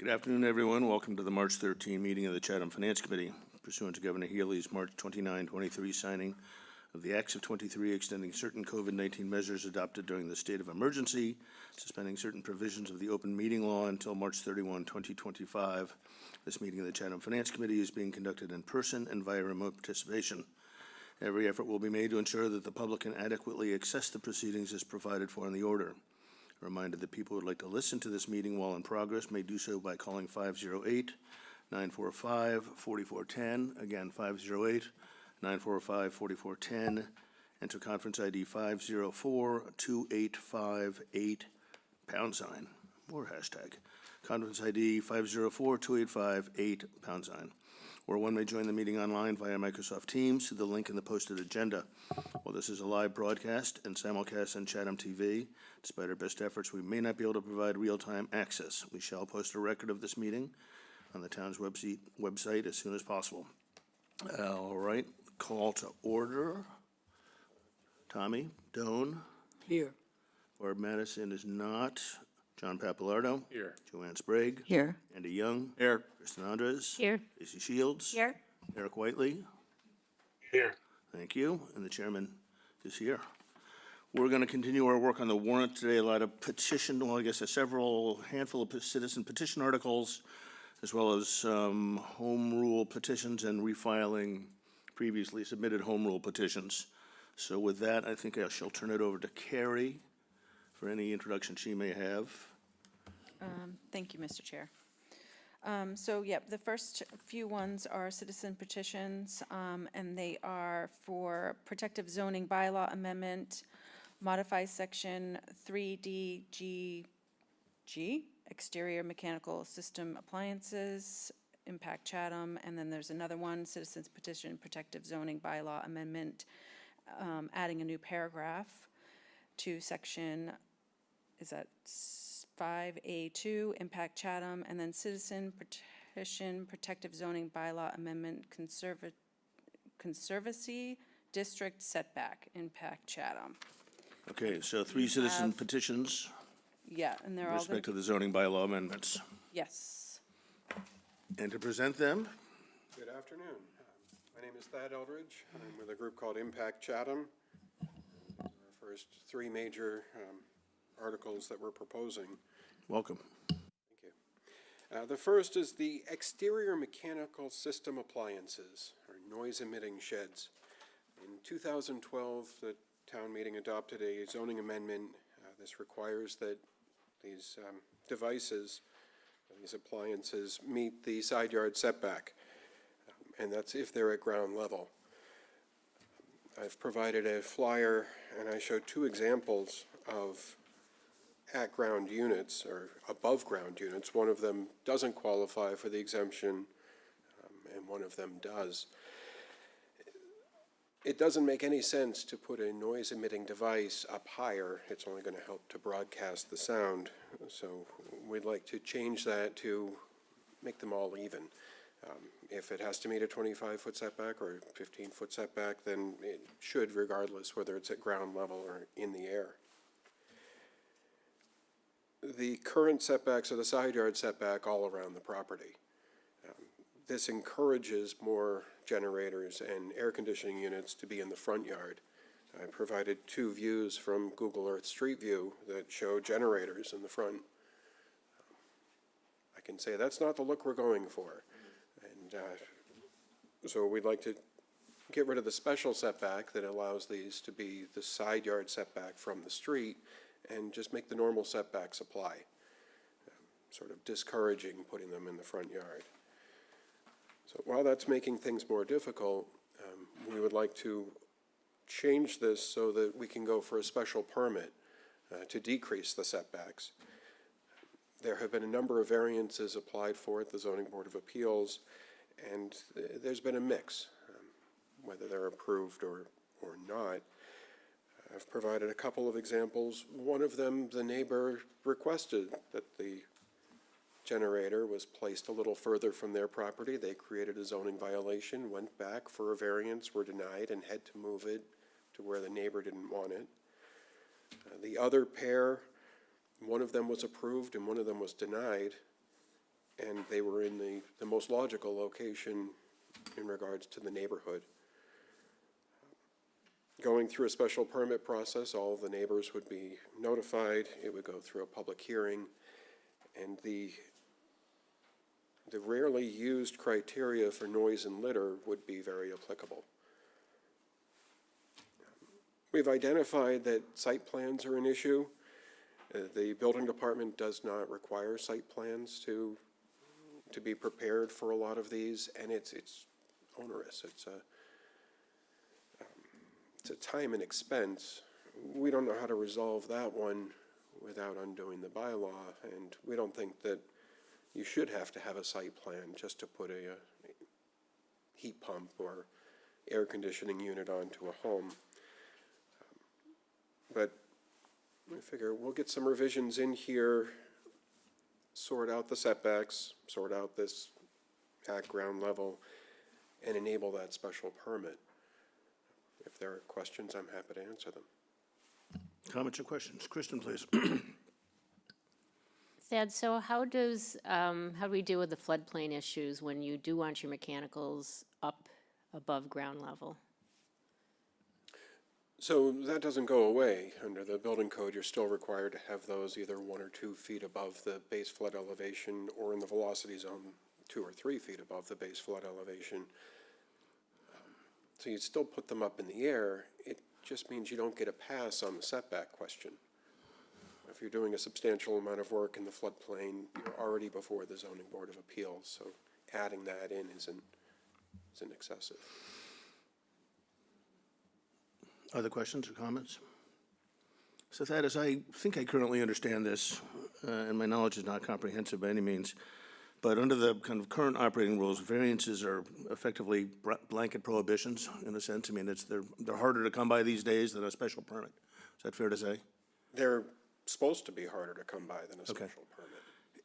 Good afternoon, everyone. Welcome to the March 13 meeting of the Chatham Finance Committee. Pursuant to Governor Healy's March 29-23 signing of the Acts of 23 extending certain COVID-19 measures adopted during the state of emergency, suspending certain provisions of the open meeting law until March 31, 2025. This meeting of the Chatham Finance Committee is being conducted in person and via remote participation. Every effort will be made to ensure that the public can adequately access the proceedings as provided for in the order. A reminder that people who would like to listen to this meeting while in progress may do so by calling 508-945-4410. Again, 508-945-4410. Enter conference ID 504-2858 #, or hashtag. Conference ID 504-2858 #. Or one may join the meeting online via Microsoft Teams through the link in the posted agenda. While this is a live broadcast and simulcast on Chatham TV, despite our best efforts, we may not be able to provide real-time access. We shall post a record of this meeting on the town's website as soon as possible. All right, call to order. Tommy Doan. Here. Barb Madison is not. John Papalardo. Here. Joanne Sprague. Here. Andy Young. Here. Kristen Andres. Here. Casey Shields. Here. Eric Whiteley. Here. Thank you. And the chairman is here. We're going to continue our work on the warrant today. A lot of handful of citizen petition articles, as well as home rule petitions and refiling previously submitted home rule petitions. So with that, I think I shall turn it over to Carrie for any introduction she may have. Thank you, Mr. Chair. The first few ones are citizen petitions, and they are for protective zoning bylaw amendment, modify section 3DGG, exterior mechanical system appliances, impact Chatham, and then there's another one, citizens petition, protective zoning bylaw amendment, adding a new paragraph to section, is that 5A2, impact Chatham, and then citizen petition, protective zoning bylaw amendment, conservancy district setback, impact Chatham. Okay, so three citizen petitions Yeah, and they're with all respect to good. the zoning bylaw amendments. Yes. And to present them, Good afternoon. My name is Thad Eldridge. I'm with a group called Impact Chatham. Our first three major articles that we're proposing. welcome. Thank you. The first is the exterior mechanical system appliances, or noise-emitting sheds. In 2012, the town meeting adopted a zoning amendment. This requires that these devices, these appliances, meet the side yard setback, and that's if they're at ground level. I've provided a flyer, and I showed two examples of at-ground units or above-ground units. One of them doesn't qualify for the exemption, and one of them does. It doesn't make any sense to put a noise-emitting device up higher. It's only going to help to broadcast the sound. So we'd like to change that to make them all even. If it has to meet a 25-foot setback or a 15-foot setback, then it should, regardless whether it's at ground level or in the air. The current setbacks are the side yard setback all around the property. This encourages more generators and air conditioning units to be in the front yard. I provided two views from Google Earth Street View that show generators in the front. I can say that's not the look we're going for. And so we'd like to get rid of the special setback that allows these to be the side yard setback from the street and just make the normal setbacks apply, sort of discouraging putting them in the front yard. So while that's making things more difficult, we would like to change this so that we can go for a special permit to decrease the setbacks. There have been a number of variances applied for at the Zoning Board of Appeals, and there's been a mix, whether they're approved or not. I've provided a couple of examples. One of them, the neighbor requested that the generator was placed a little further from their property. They created a zoning violation, went back for a variance, were denied, and had to move it to where the neighbor didn't want it. The other pair, one of them was approved and one of them was denied. and they were in the most logical location in regards to the neighborhood. Going through a special permit process, all of the neighbors would be notified, it would go through a public hearing, and the rarely used criteria for noise and litter would be very applicable. We've identified that site plans are an issue. The building department does not require site plans to be prepared for a lot of these, and it's onerous. It's a time and expense. We don't know how to resolve that one without undoing the bylaw, and we don't think that you should have to have a site plan just to put a heat pump or air conditioning unit onto a home. But I figure we'll get some revisions in here, sort out the setbacks, sort out this at ground level, and enable that special permit. If there are questions, I'm happy to answer them. Comments or questions? Kristen, please. Thad, so how do we deal with the floodplain issues when you do want your mechanicals up above ground level? So that doesn't go away. Under the building code, you're still required to have those either 1 or 2 feet above the base flood elevation, or in the velocity zone, 2 or 3 feet above the base flood elevation. So you'd still put them up in the air. It just means you don't get a pass on the setback question. If you're doing a substantial amount of work in the floodplain, you're already before the zoning board of appeals, so adding that in isn't excessive. Other questions or comments? So Thad, as I think I currently understand this, and my knowledge is not comprehensive by any means, but under the kind of current operating rules, variances are effectively blanket prohibitions in a sense. I mean, they're harder to come by these days than a special permit. Is that fair to say? They're supposed to be harder to come by than a special permit.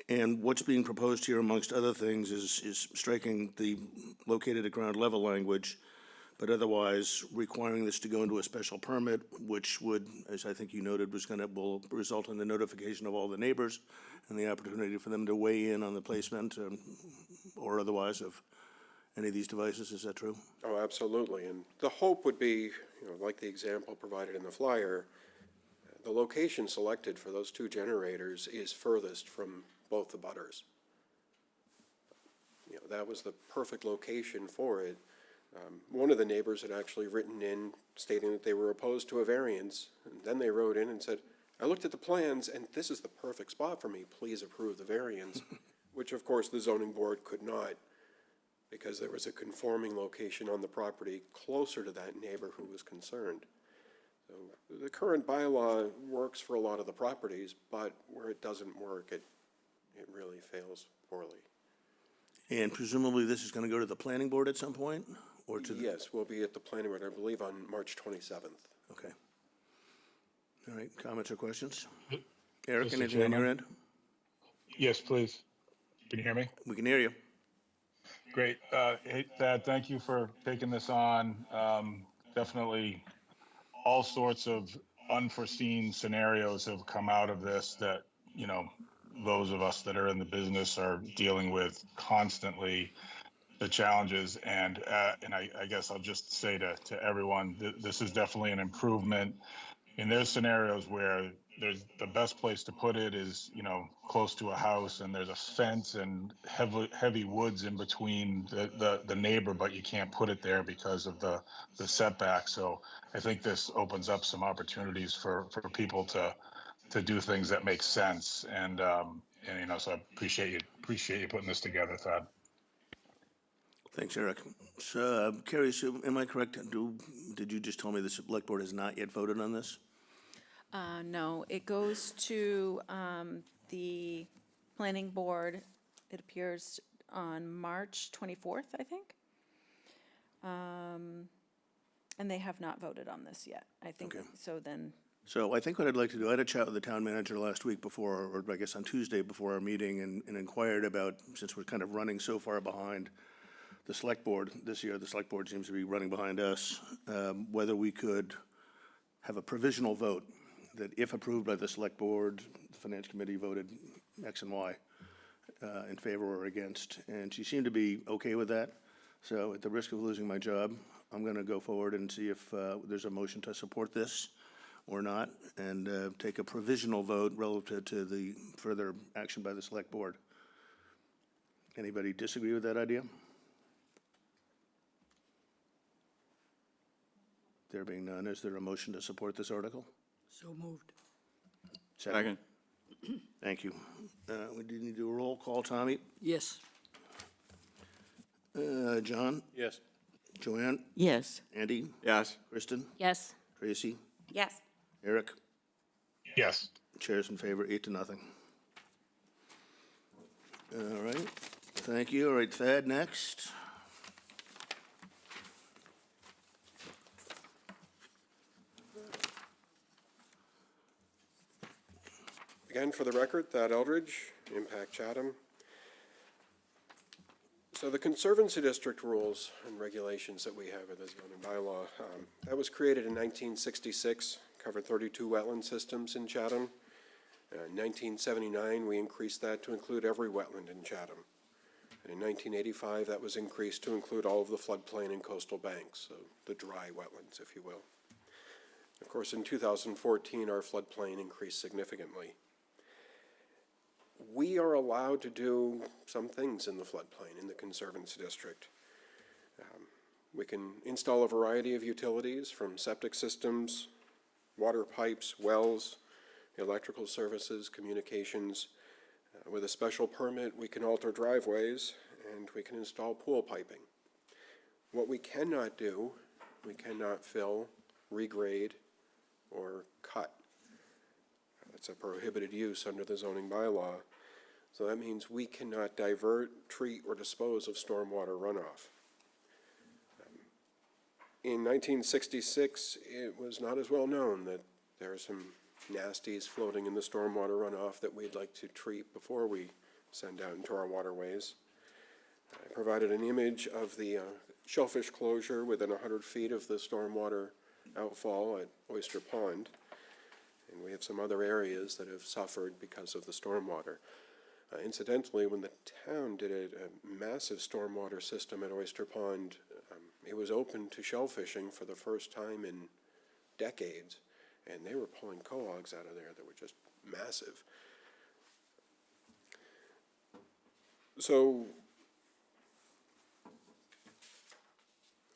And what's being proposed here, amongst other things, is striking the located at ground level language, but otherwise requiring this to go into a special permit, which would, as I think you noted, will result in the notification of all the neighbors and the opportunity for them to weigh in on the placement or otherwise of any of these devices. Is that true? Oh, absolutely. And the hope would be, like the example provided in the flyer, the location selected for those 2 generators is furthest from both the butters. That was the perfect location for it. One of the neighbors had actually written in stating that they were opposed to a variance, and then they wrote in and said, I looked at the plans and this is the perfect spot for me, please approve the variance, which of course the zoning board could not, because there was a conforming location on the property closer to that neighbor who was concerned. So the current bylaw works for a lot of the properties, but where it doesn't work, it really fails poorly. And presumably this is going to go to the planning board at some point? Or to the... Yes, we'll be at the planning board, I believe, on March 27th. Okay. All right, comments or questions? Eric, Mr. anything on your end? Yes, please. Can you hear me? We can hear you. Great. Hey, Thad, thank you for taking this on. Definitely all sorts of unforeseen scenarios have come out of this that, those of us that are in the business are dealing with constantly, the challenges. And I guess I'll just say to everyone, this is definitely an improvement. And there's scenarios where the best place to put it is, close to a house, and there's a fence and heavy woods in between the neighbor, but you can't put it there because of the setback. So I think this opens up some opportunities for people to do things that make sense. And so I appreciate you putting this together, Thad. Thanks, Eric. So, Carrie, so am I correct? Did you just tell me the select board has not yet voted on this? No, it goes to the planning board, it appears on March 24th, I think. And they have not voted on this yet, I think. Okay. So then, So I think what I'd like to do, I had a chat with the town manager last week before, or I guess on Tuesday before our meeting, and inquired about, since we're kind of running so far behind the select board this year, the select board seems to be running behind us, whether we could have a provisional vote that if approved by the select board, the finance committee voted X and Y, in favor or against, and she seemed to be okay with that. So at the risk of losing my job, I'm going to go forward and see if there's a motion to support this or not, and take a provisional vote relative to the further action by the select board. Anybody disagree with that idea? There being none, is there a motion to support this article? So moved. Second. Thank you. We do need to do a roll call, Tommy. Yes. John? Yes. Joanne? Yes. Andy? Yes. Kristen? Yes, Tracy? Yes. Eric? Yes. Chairs in favor, 8-0. All right, thank you. All right, Thad, next. Again, for the record, Thad Eldridge, Impact Chatham. So the Conservancy District rules and regulations that we have in the zoning bylaw, that was created in 1966, covered 32 wetland systems in Chatham. In 1979, we increased that to include every wetland in Chatham. And in 1985, that was increased to include all of the floodplain and coastal banks, so the dry wetlands, if you will. Of course, in 2014, our floodplain increased significantly. We are allowed to do some things in the floodplain in the Conservancy District. We can install a variety of utilities, from septic systems, water pipes, wells, electrical services, communications. With a special permit, we can alter driveways, and we can install pool piping. What we cannot do, we cannot fill, regrade, or cut. It's a prohibited use under the zoning bylaw. So that means we cannot divert, treat, or dispose of stormwater runoff. In 1966, it was not as well known that there are some nasties floating in the stormwater runoff that we'd like to treat before we send out into our waterways. I provided an image of the shellfish closure within 100 feet of the stormwater outfall at Oyster Pond. And we have some other areas that have suffered because of the stormwater. Incidentally, when the town did a massive stormwater system at Oyster Pond, it was open to shellfishing for the first time in decades, and they were pulling cohogs out of there that were just massive. So,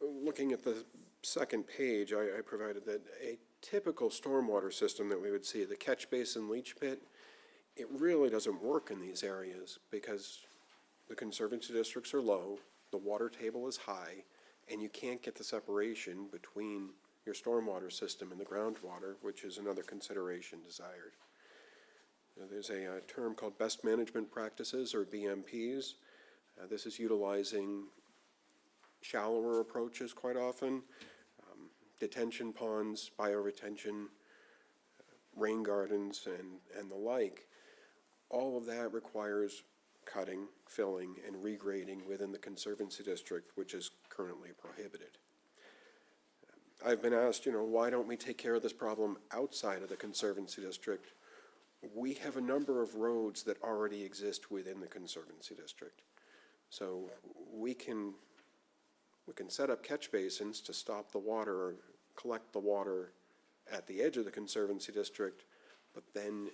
looking at the second page, I provided that a typical stormwater system that we would see, the catch basin leach pit, it really doesn't work in these areas because the conservancy districts are low, the water table is high, and you can't get the separation between your stormwater system and the groundwater, which is another consideration desired. There's a term called best management practices, or BMPs. This is utilizing shallower approaches quite often, detention ponds, bioretention, rain gardens, and the like. All of that requires cutting, filling, and regrading within the Conservancy District, which is currently prohibited. I've been asked, why don't we take care of this problem outside of the Conservancy District? We have a number of roads that already exist within the Conservancy District. So we can set up catch basins to stop the water or collect the water at the edge of the Conservancy District, but then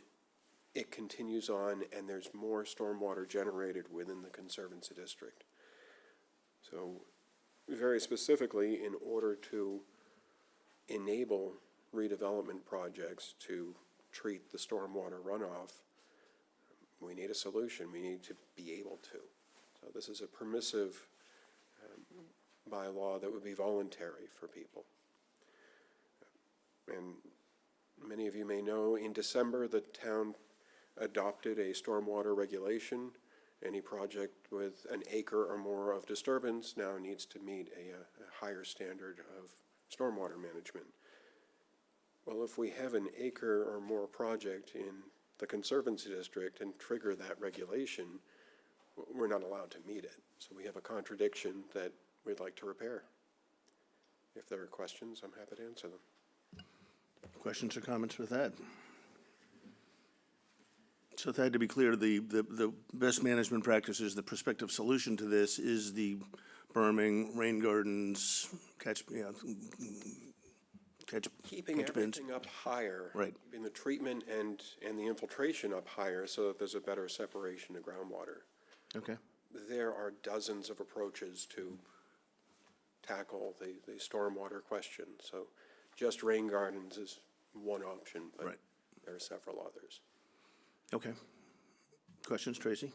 it continues on and there's more stormwater generated within the Conservancy District. So very specifically, in order to enable redevelopment projects to treat the stormwater runoff, we need a solution. We need to be able to. So this is a permissive bylaw that would be voluntary for people. And many of you may know, in December, the town adopted a stormwater regulation. Any project with an acre or more of disturbance now needs to meet a higher standard of stormwater management. Well, if we have an acre or more project in the Conservancy District and trigger that regulation, we're not allowed to meet it. So we have a contradiction that we'd like to repair. If there are questions, I'm happy to answer them. Questions or comments with that? So Thad, to be clear, the best management practices, the prospective solution to this is the berming, rain gardens, Keeping catch bins. everything up higher. Right. Keeping the treatment and the infiltration up higher so that there's a better separation of groundwater. Okay, There are dozens of approaches to tackle the stormwater question. So just rain gardens is one option, but Right. there are several others. okay. Questions, Tracy?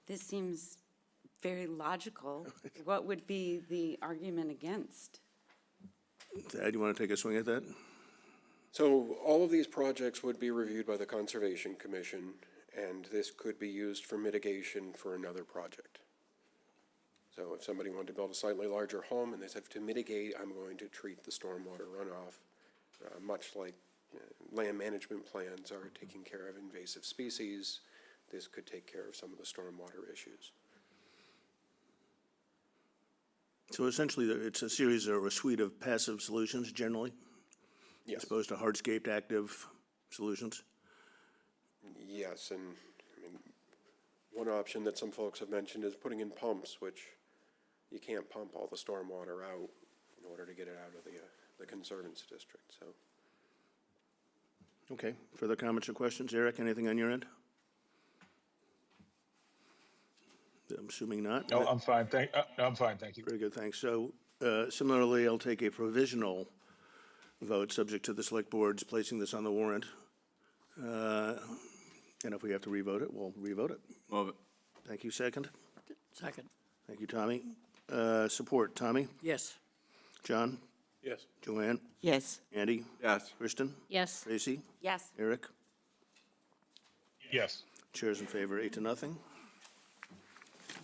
This seems very logical. What would be the argument against? Thad, you want to take a swing at that? So all of these projects would be reviewed by the Conservation Commission, and this could be used for mitigation for another project. So if somebody wanted to build a slightly larger home and they said, to mitigate, I'm going to treat the stormwater runoff, much like land management plans are taking care of invasive species, this could take care of some of the stormwater issues. So essentially, it's a series or a suite of passive solutions generally, Yes. as opposed to hardscaped active solutions? Yes, and I mean, one option that some folks have mentioned is putting in pumps, which you can't pump all the stormwater out in order to get it out of the Conservancy District, so. Okay, further comments or questions? Eric, anything on your end? I'm assuming not. No, I'm fine. I'm fine, thank you. Very good, thanks. So similarly, I'll take a provisional vote, subject to the select board's placing this on the warrant. And if we have to revote it, we'll revote it. Move it. Thank you, second. Second. Thank you, Tommy. Support, Tommy? Yes. John? Yes. Joanne? Yes. Andy? Yes. Kristen? Yes, Tracy? Yes. Eric? Yes. Chairs in favor, 8-0.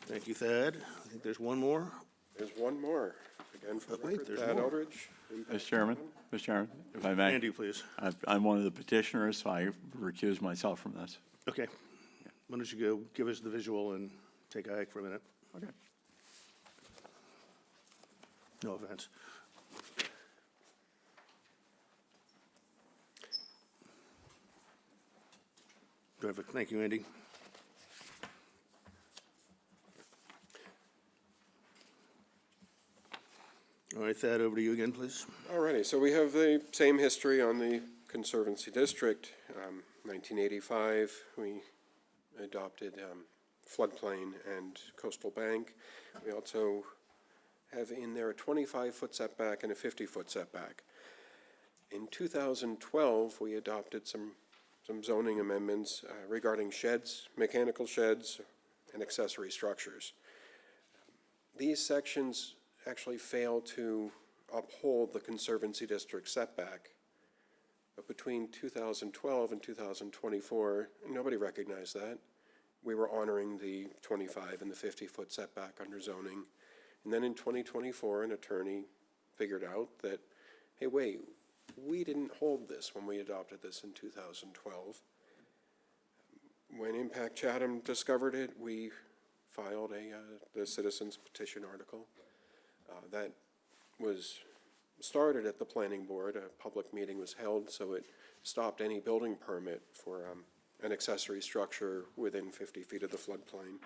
Thank you, Thad. I think there's one more. There's one more, again for the But wait, record, there's Thad more. Eldridge. Mr. Chairman, if I may, Andy, please. I'm one of the petitioners, so I recuse myself from this. Okay. Why don't you go give us the visual and take a hike for a minute? Okay. No offense. Terrific. Thank you, Andy. All right, Thad, over to you again, please. Alrighty, so we have the same history on the Conservancy District. 1985, we adopted floodplain and coastal bank. We also have in there a 25-foot setback and a 50-foot setback. In 2012, we adopted some zoning amendments regarding sheds, mechanical sheds, and accessory structures. These sections actually fail to uphold the Conservancy District setback. But between 2012 and 2024, nobody recognized that. We were honoring the 25 and the 50-foot setback under zoning. And then in 2024, an attorney figured out that, hey, wait, we didn't hold this when we adopted this in 2012. When Impact Chatham discovered it, we filed the citizens petition article. That was started at the planning board. A public meeting was held, so it stopped any building permit for an accessory structure within 50 feet of the floodplain.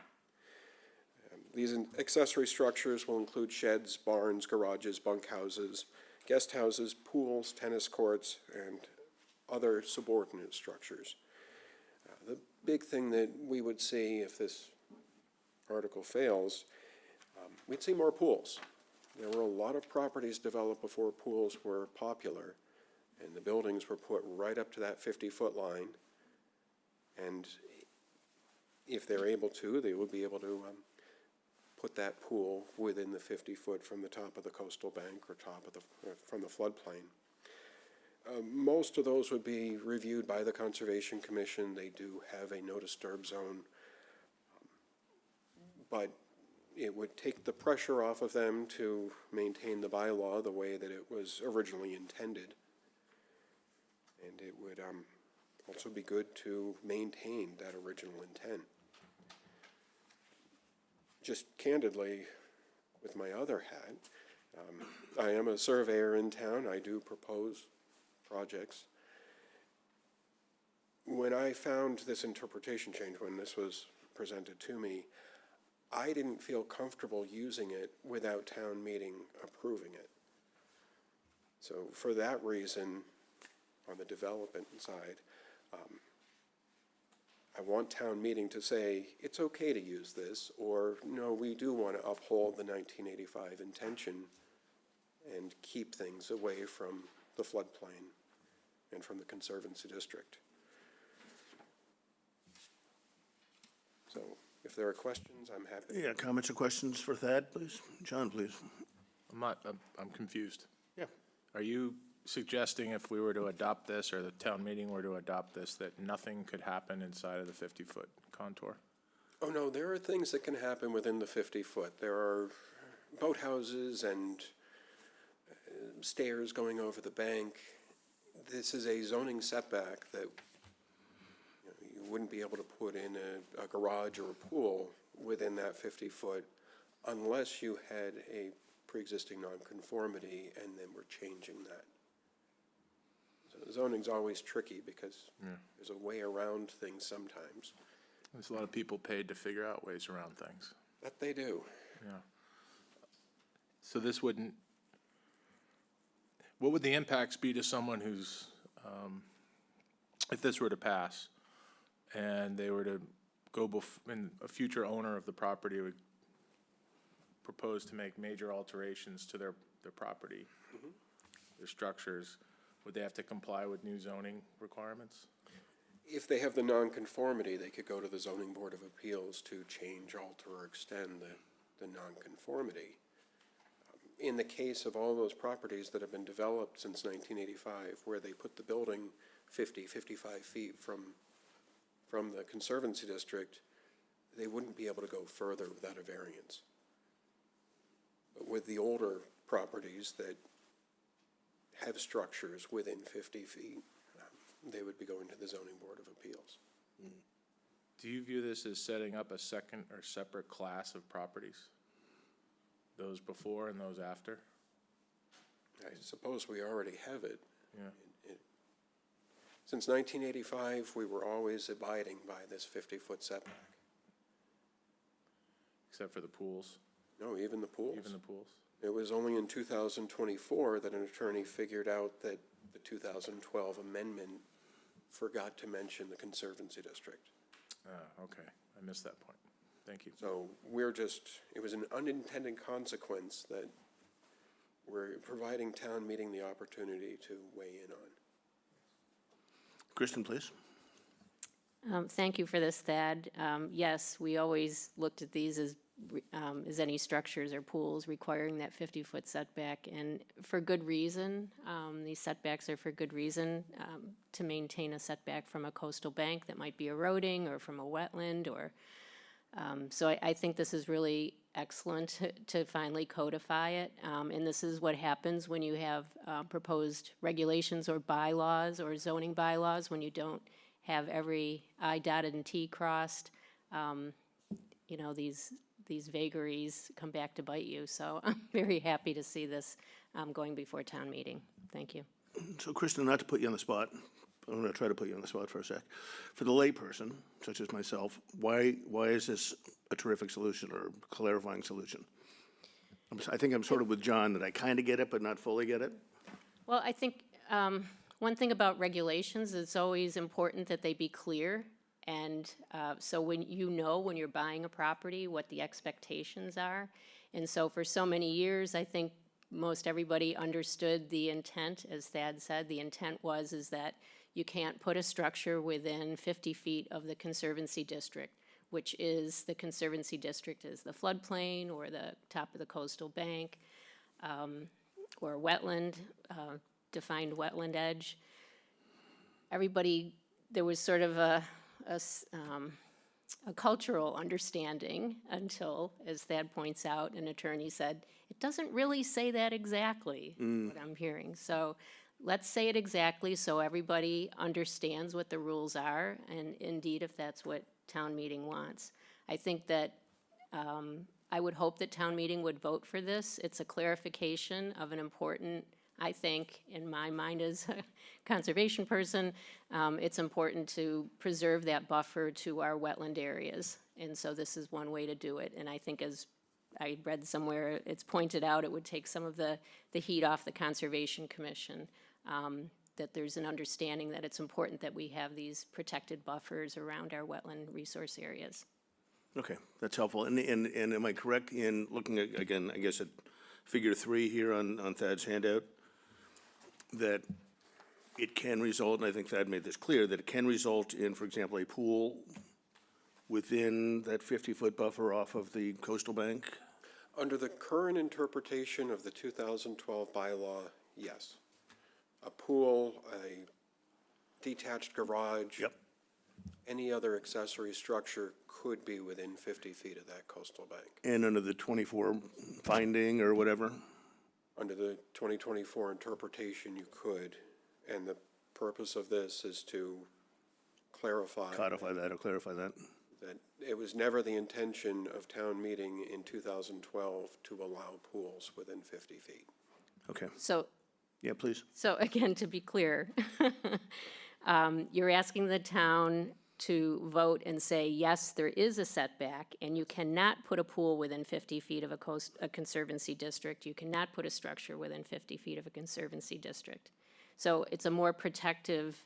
These accessory structures will include sheds, barns, garages, bunkhouses, guest houses, pools, tennis courts, and other subordinate structures. The big thing that we would see if this article fails, we'd see more pools. There were a lot of properties developed before pools were popular, and the buildings were put right up to that 50-foot line. And if they're able to, they would be able to put that pool within the 50-foot from the top of the coastal bank or from the floodplain. Most of those would be reviewed by the Conservation Commission. They do have a no disturb zone, but it would take the pressure off of them to maintain the bylaw the way that it was originally intended. And it would also be good to maintain that original intent. Just candidly, with my other hat, I am a surveyor in town. I do propose projects. when I found this interpretation change, when this was presented to me, I didn't feel comfortable using it without town meeting approving it. So for that reason, on the development side, I want town meeting to say, it's okay to use this, or no, we do want to uphold the 1985 intention and keep things away from the floodplain and from the Conservancy District. So if there are questions, I'm happy. Yeah, comments or questions for Thad, please? John, please. I'm confused. Yeah. Are you suggesting if we were to adopt this, or the town meeting were to adopt this, that nothing could happen inside of the 50-foot contour? Oh, no, there are things that can happen within the 50-foot. There are boathouses and stairs going over the bank. This is a zoning setback that you wouldn't be able to put in a garage or a pool within that 50-foot unless you had a pre-existing nonconformity and then we're changing that. So zoning's always tricky because there's a way around things sometimes. There's a lot of people paid to figure out ways around things. That they do. Yeah. So this wouldn't, what would the impacts be to someone who's, if this were to pass and they were to go and a future owner of the property would propose to make major alterations to their property, their structures, would they have to comply with new zoning requirements? If they have the nonconformity, they could go to the Zoning Board of Appeals to change, alter, or extend the nonconformity. In the case of all those properties that have been developed since 1985, where they put the building 55 feet from the Conservancy District, they wouldn't be able to go further without a variance. But with the older properties that have structures within 50 feet, they would be going to the Zoning Board of Appeals. Do you view this as setting up a second or separate class of properties? Those before and those after? I suppose we already have it. Yeah. Since 1985, we were always abiding by this 50-foot setback. Except for the pools? No, even the pools. Even the pools? It was only in 2024 that an attorney figured out that the 2012 amendment forgot to mention the Conservancy District. Okay, I missed that point. Thank you. So it was an unintended consequence that we're providing town meeting the opportunity to weigh in on. Kristen, please. Thank you for this, Thad. Yes, we always looked at these as any structures or pools requiring that 50-foot setback, and for good reason. These setbacks are for good reason, to maintain a setback from a coastal bank that might be eroding, or from a wetland, or so I think this is really excellent to finally codify it, and this is what happens when you have proposed regulations or bylaws or zoning bylaws, when you don't have every I dotted and T crossed. You know, these vagaries come back to bite you. So I'm very happy to see this going before town meeting. Thank you. So Kristen, not to put you on the spot, but I'm going to try to put you on the spot for a sec. For the layperson, such as myself, why is this a terrific solution or clarifying solution? I think I'm sort of with John, that I kind of get it, but not fully get it. Well, I think one thing about regulations, it's always important that they be clear. And so when you're buying a property, what the expectations are. And so for so many years, I think most everybody understood the intent. As Thad said, the intent is that you can't put a structure within 50 feet of the Conservancy District, which is, the Conservancy District is the floodplain or the top of the coastal bank, or wetland, defined wetland edge. There was sort of a cultural understanding until, as Thad points out, an attorney said, it doesn't really say that exactly, what I'm hearing. So let's say it exactly so everybody understands what the rules are, and indeed, if that's what town meeting wants. I think that I would hope that town meeting would vote for this. It's a clarification of an important I think, in my mind as a conservation person, it's important to preserve that buffer to our wetland areas. And so this is one way to do it. And I think, as I read somewhere, it's pointed out, it would take some of the heat off the Conservation Commission, that there's an understanding that it's important that we have these protected buffers around our wetland resource areas. Okay, that's helpful. And am I correct in looking at, again, I guess at figure 3 here on Thad's handout, that it can result, and I think Thad made this clear, that it can result in, for example, a pool within that 50-foot buffer off of the coastal bank? Under the current interpretation of the 2012 bylaw, yes. A pool, a detached garage. Yep. Any other accessory structure could be within 50 feet of that coastal bank. And under the 24 finding or whatever? Under the 2024 interpretation, you could, and the purpose of this is to clarify Codify that or clarify that? that it was never the intention of town meeting in 2012 to allow pools within 50 feet. Okay, So yeah, please. So again, to be clear, you're asking the town to vote and say, yes, there is a setback, and you cannot put a pool within 50 feet of a conservancy district. You cannot put a structure within 50 feet of a conservancy district. So it's a more protective,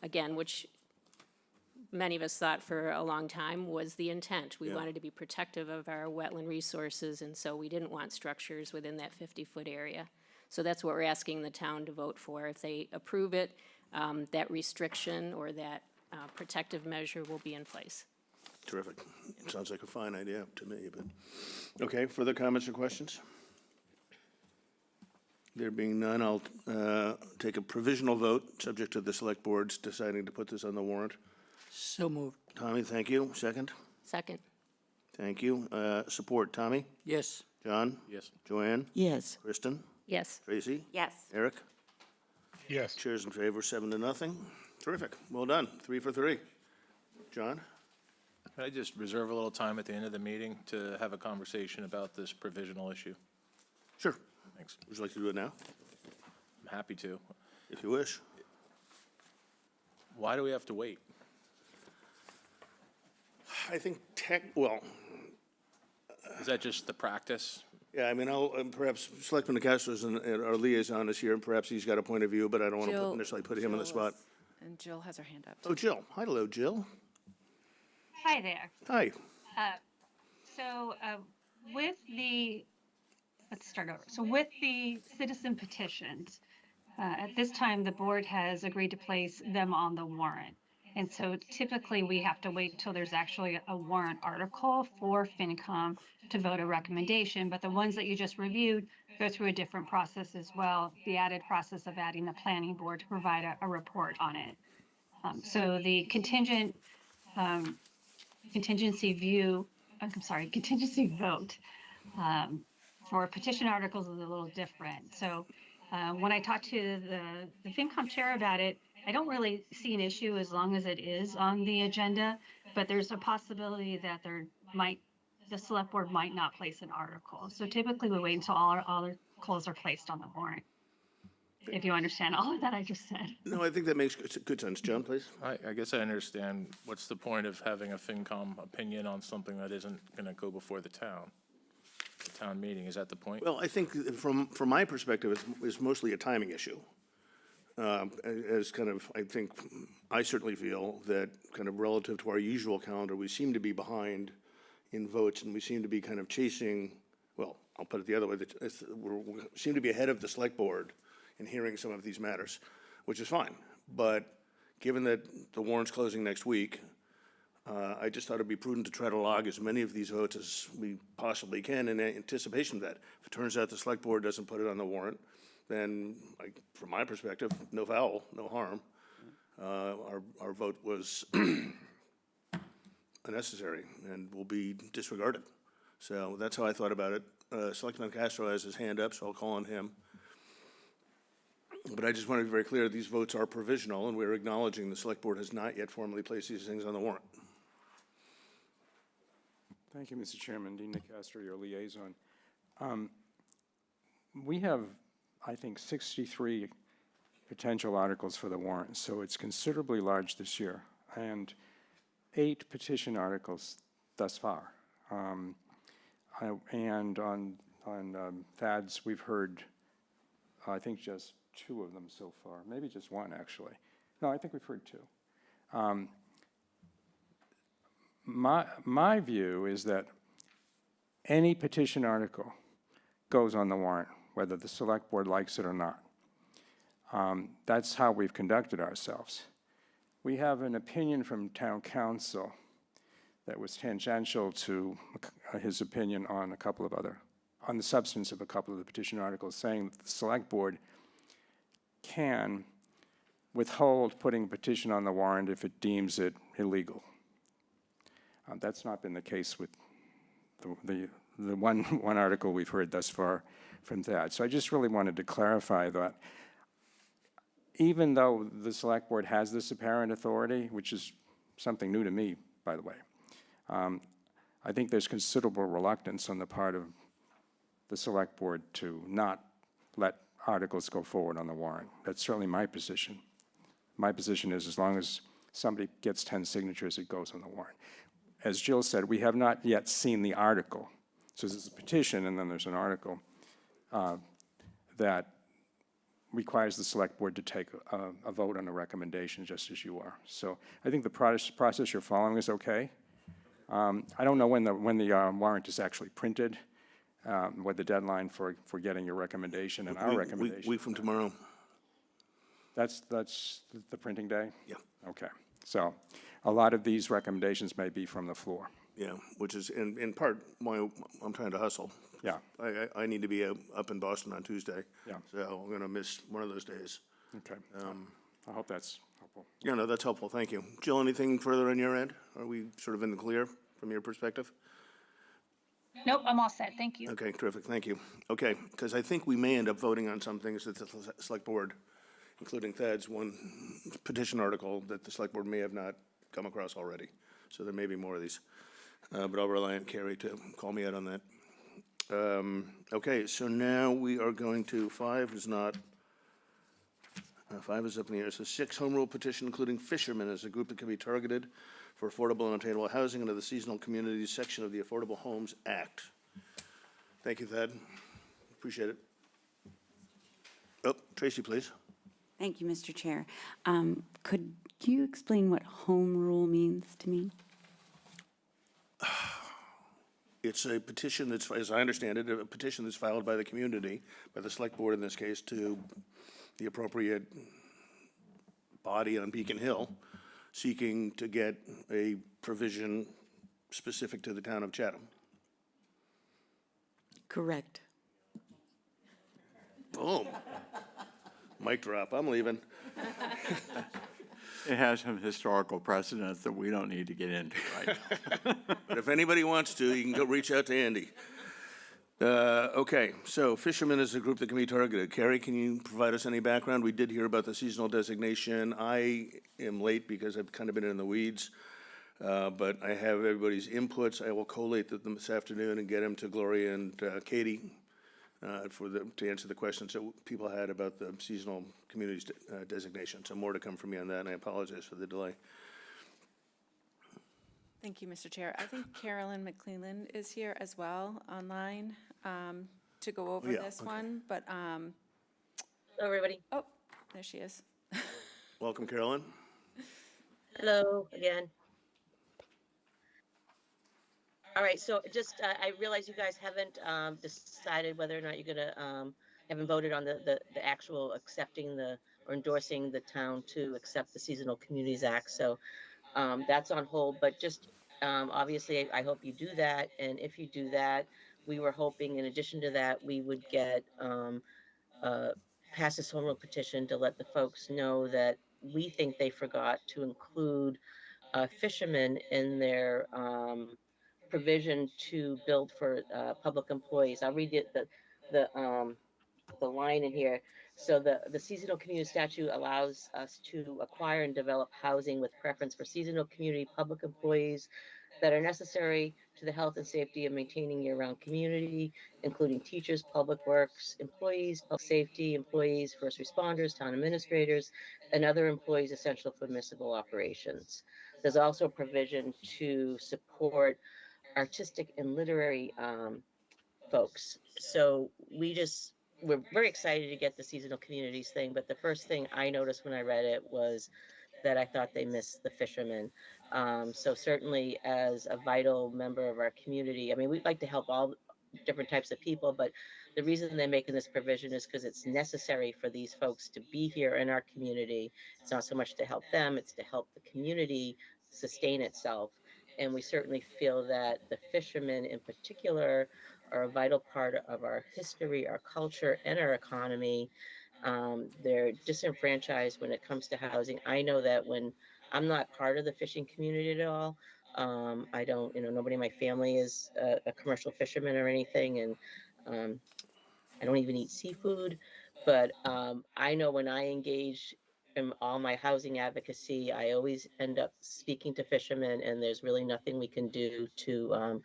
again, which many of us thought for a long time was the intent. We wanted to be protective of our wetland resources, and so we didn't want structures within that 50-foot area. So that's what we're asking the town to vote for. If they approve it, that restriction or that protective measure will be in place. Terrific. Sounds like a fine idea to me, but, okay, further comments or questions? There being none, I'll take a provisional vote, subject to the select boards deciding to put this on the warrant. So moved. Tommy, thank you. Second? Second. Thank you. Support, Tommy? Yes. John? Yes. Joanne? Yes. Kristen? Yes. Tracy? Yes. Eric? Yes. Chairs in favor, 7-0. Terrific. Well done. 3 for 3. John? Can I just reserve a little time at the end of the meeting to have a conversation about this provisional issue? Sure. Thanks. Would you like to do it now, I'm happy to. if you wish? Why do we have to wait? I think Is that just the practice? yeah, I mean, perhaps Selectman DeCastro is our liaison is here, and perhaps he's got a point of view, but I don't want to Jill- necessarily put him on the Jill spot. is- And Jill has her hand up. Oh, Jill. Hi, hello, Jill. Hi there. Hi. So with the, let's start over. So with the citizen petitions, at this time, the board has agreed to place them on the warrant. And so typically we have to wait till there's actually a warrant article for FinCom to vote a recommendation. But the ones that you just reviewed go through a different process as well, the added process of adding the planning board to provide a report on it. So the contingency vote for petition articles is a little different. So when I talked to the FinCom chair about it, I don't really see an issue as long as it is on the agenda, but there's a possibility that the select board might not place an article. So typically we wait until all our articles are placed on the warrant. If you understand all of that I just said. No, I think that makes good sense. John, please. I guess I understand. What's the point of having a FinCom opinion on something that isn't going to go before the town meeting? Is that the point? Well, I think from my perspective, it's mostly a timing issue. As kind of, I think, I certainly feel that kind of relative to our usual calendar, we seem to be behind in votes, and we seem to be kind of chasing, well, I'll put it the other way, we seem to be ahead of the select board in hearing some of these matters, which is fine. But given that the warrant's closing next week, I just thought it'd be prudent to try to log as many of these votes as we possibly can in anticipation of that. If it turns out the select board doesn't put it on the warrant, then, from my perspective, no foul, no harm. Our vote was unnecessary and will be disregarded. So that's how I thought about it. Selectman Castro has his hand up, so I'll call on him. But I just want to be very clear, these votes are provisional, and we're acknowledging the select board has not yet formally placed these things on the warrant. Thank you, Mr. Chairman. Dean DeCastro, your liaison. We have I think, 63 potential articles for the warrant, so it's considerably large this year, and 8 petition articles thus far. And on Thad's, we've heard, I think, just 2 of them so far, maybe just 1, actually. No, I think we've heard 2. My view is that any petition article goes on the warrant, whether the select board likes it or not. That's how we've conducted ourselves. We have an opinion from town council that was tangential to his opinion on on the substance of a couple of the petition articles, saying that the select board can withhold putting a petition on the warrant if it deems it illegal. That's not been the case with the one article we've heard thus far from that. So I just really wanted to clarify that even though the select board has this apparent authority, which is something new to me, by the way, I think there's considerable reluctance on the part of the select board to not let articles go forward on the warrant. That's certainly my position. My position is as long as somebody gets 10 signatures, it goes on the warrant. As Jill said, we have not yet seen the article. So there's a petition and then there's an article that requires the select board to take a vote on a recommendation, just as you are. So I think the process you're following is okay. I don't know when the warrant is actually printed, what the deadline for getting your recommendation and our recommendation. Week from tomorrow. That's the printing day? Yeah. Okay. So a lot of these recommendations may be from the floor. Yeah, which is in part why I'm trying to hustle. Yeah. I need to be up in Boston on Tuesday. Yeah. So I'm going to miss one of those days. Okay. I hope that's helpful. Yeah, no, that's helpful. Thank you. Jill, anything further on your end? Are we sort of in the clear from your perspective? Nope, I'm all set. Thank you. Okay, terrific. Thank you. Okay, because I think we may end up voting on some things that the select board, including Thad's one petition article that the select board may have not come across already. So there may be more of these. But I'll rely on Carrie to call me out on that. Okay, so now we are going to 5 is not, 5 is up in the air. So 6, home rule petition, including fishermen as a group that can be targeted for affordable and attainable housing under the seasonal communities section of the Affordable Homes Act. Thank you, Thad. Appreciate it. Oh, Tracy, please. Thank you, Mr. Chair. Could you explain what home rule means to me? It's a petition that's, as I understand it, a petition that's filed by the community, by the select board in this case, to the appropriate body on Beacon Hill, seeking to get a provision specific to the town of Chatham. Correct. Boom. Mic drop, I'm leaving. It has some historical precedents that we don't need to get into right now. But if anybody wants to, you can go reach out to Andy. Okay, so fishermen is a group that can be targeted. Carrie, can you provide us any background? We did hear about the seasonal designation. I am late because I've kind of been in the weeds, but I have everybody's inputs. I will collate them this afternoon and get them to Gloria and Katie to answer the questions that people had about the seasonal communities designation. So more to come from me on that, and I apologize for the delay. Thank you, Mr. Chair. I think Carolyn McClellan is here as well online to go over Yeah, this okay. one, but, Hello, everybody. oh, there she is. Welcome, Carolyn. Hello again. All right, so just, I realize you guys haven't decided whether or not you're gonna, haven't voted on the actual accepting or endorsing the town to accept the Seasonal Communities Act. So that's on hold, but just obviously, I hope you do that. And if you do that, we were hoping in addition to that, we would get pass this home rule petition to let the folks know that we think they forgot to include fishermen in their provision to build for public employees. I'll read it, the line in here. So the seasonal community statute allows us to acquire and develop housing with preference for seasonal community public employees that are necessary to to the health and safety of maintaining year-round community, including teachers, public works, employees, public safety employees, first responders, town administrators, and other employees essential for municipal operations. There's also a provision to support artistic and literary folks. So we're very excited to get the seasonal communities thing, but the first thing I noticed when I read it was that I thought they missed the fishermen. So certainly as a vital member of our community, I mean, we'd like to help all different types of people, but the reason they're making this provision is because it's necessary for these folks to be here in our community. It's not so much to help them, it's to help the community sustain itself. And we certainly feel that the fishermen in particular are a vital part of our history, our culture, and our economy. They're disenfranchised when it comes to housing. I know that when I'm not part of the fishing community at all, I don't, nobody in my family is a commercial fisherman or anything, and I don't even eat seafood. But I know when I engage in all my housing advocacy, I always end up speaking to fishermen, and there's really nothing we can do to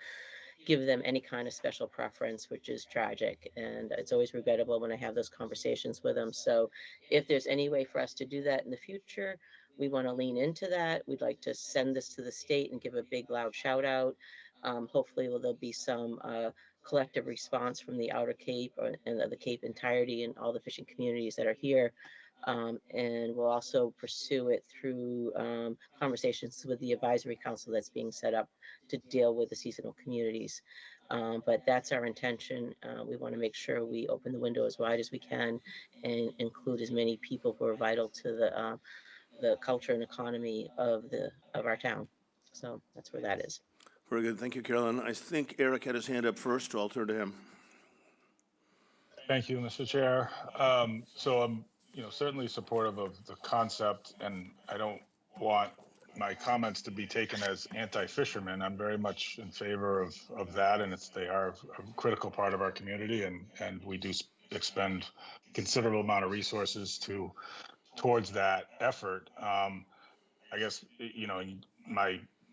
give them any kind of special preference, which is tragic. And it's always regrettable when I have those conversations with them. So if there's any way for us to do that in the future, we want to lean into that. We'd like to send this to the state and give a big loud shout out. Hopefully there'll be some collective response from the Outer Cape and the Cape entirety and all the fishing communities that are here. And we'll also pursue it through conversations with the advisory council that's being set up to deal with the seasonal communities. But that's our intention. We want to make sure we open the window as wide as we can and include as many people who are vital to the culture and economy of our town. So that's where that is. Very good. Thank you, Carolyn. I think Eric had his hand up first, so I'll turn to him. Thank you, Mr. Chair. So I'm, certainly supportive of the concept, and I don't want my comments to be taken as anti-fishermen. I'm very much in favor of that, and they are a critical part of our community, and we do expend considerable amount of resources towards that effort. I guess,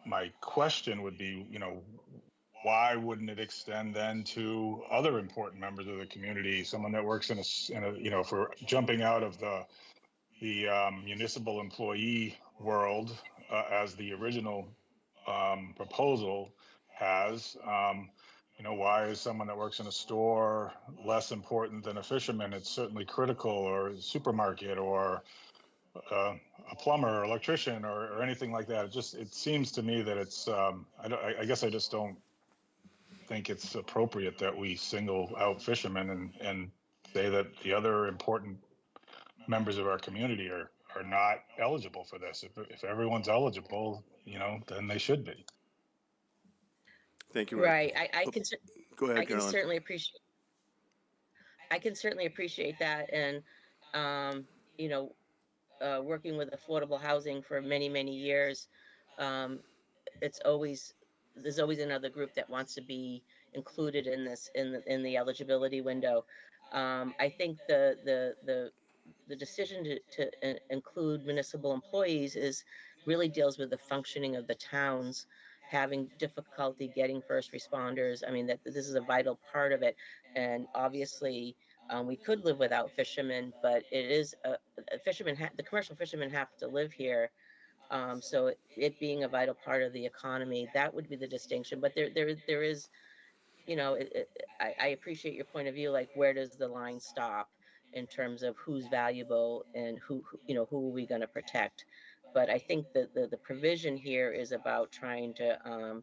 my question would be, why wouldn't it extend then to other important members of the community? Someone that works in a if we're jumping out of the municipal employee world as the original proposal has, why is someone that works in a store less important than a fisherman? It's certainly critical, or a supermarket, or a plumber, or electrician, or anything like that. It seems to me that it's I guess I just don't think it's appropriate that we single out fishermen and say that the other important members of our community are not eligible for this. If everyone's eligible, then they should be. Thank you, Rick. Right. Go ahead, I can Carolyn. certainly appreciate. I can certainly appreciate that, and working with affordable housing for many, many years, there's always another group that wants to be included in this in the eligibility window. I think the decision to include municipal employees really deals with the functioning of the towns having difficulty getting first responders. I mean, that this is a vital part of it, and obviously we could live without fishermen, but it is the commercial fishermen have to live here. So it being a vital part of the economy, that would be the distinction. But there is, I appreciate your point of view. Like, where does the line stop in terms of who's valuable and who are we going to protect? But I think that the provision here is about trying to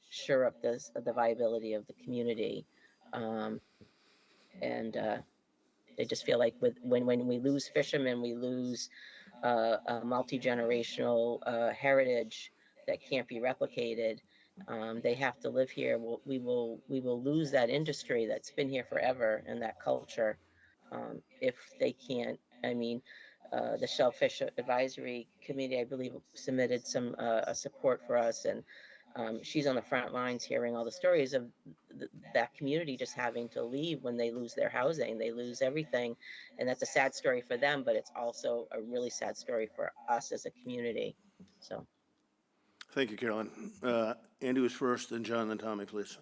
shore up the viability of the community, and they just feel like when we lose fishermen, we lose a multi-generational heritage that can't be replicated. They have to live here. We will lose that industry that's been here forever and that culture if they can't. I mean, the Shellfish Advisory Committee, I believe, submitted some support for us, and she's on the front lines hearing all the stories of that community just having to leave when they lose their housing. They lose everything, and that's a sad story for them, but it's also a really sad story for us as a community. So Thank you, Carolyn. Andy was first, then John, then Tommy, please.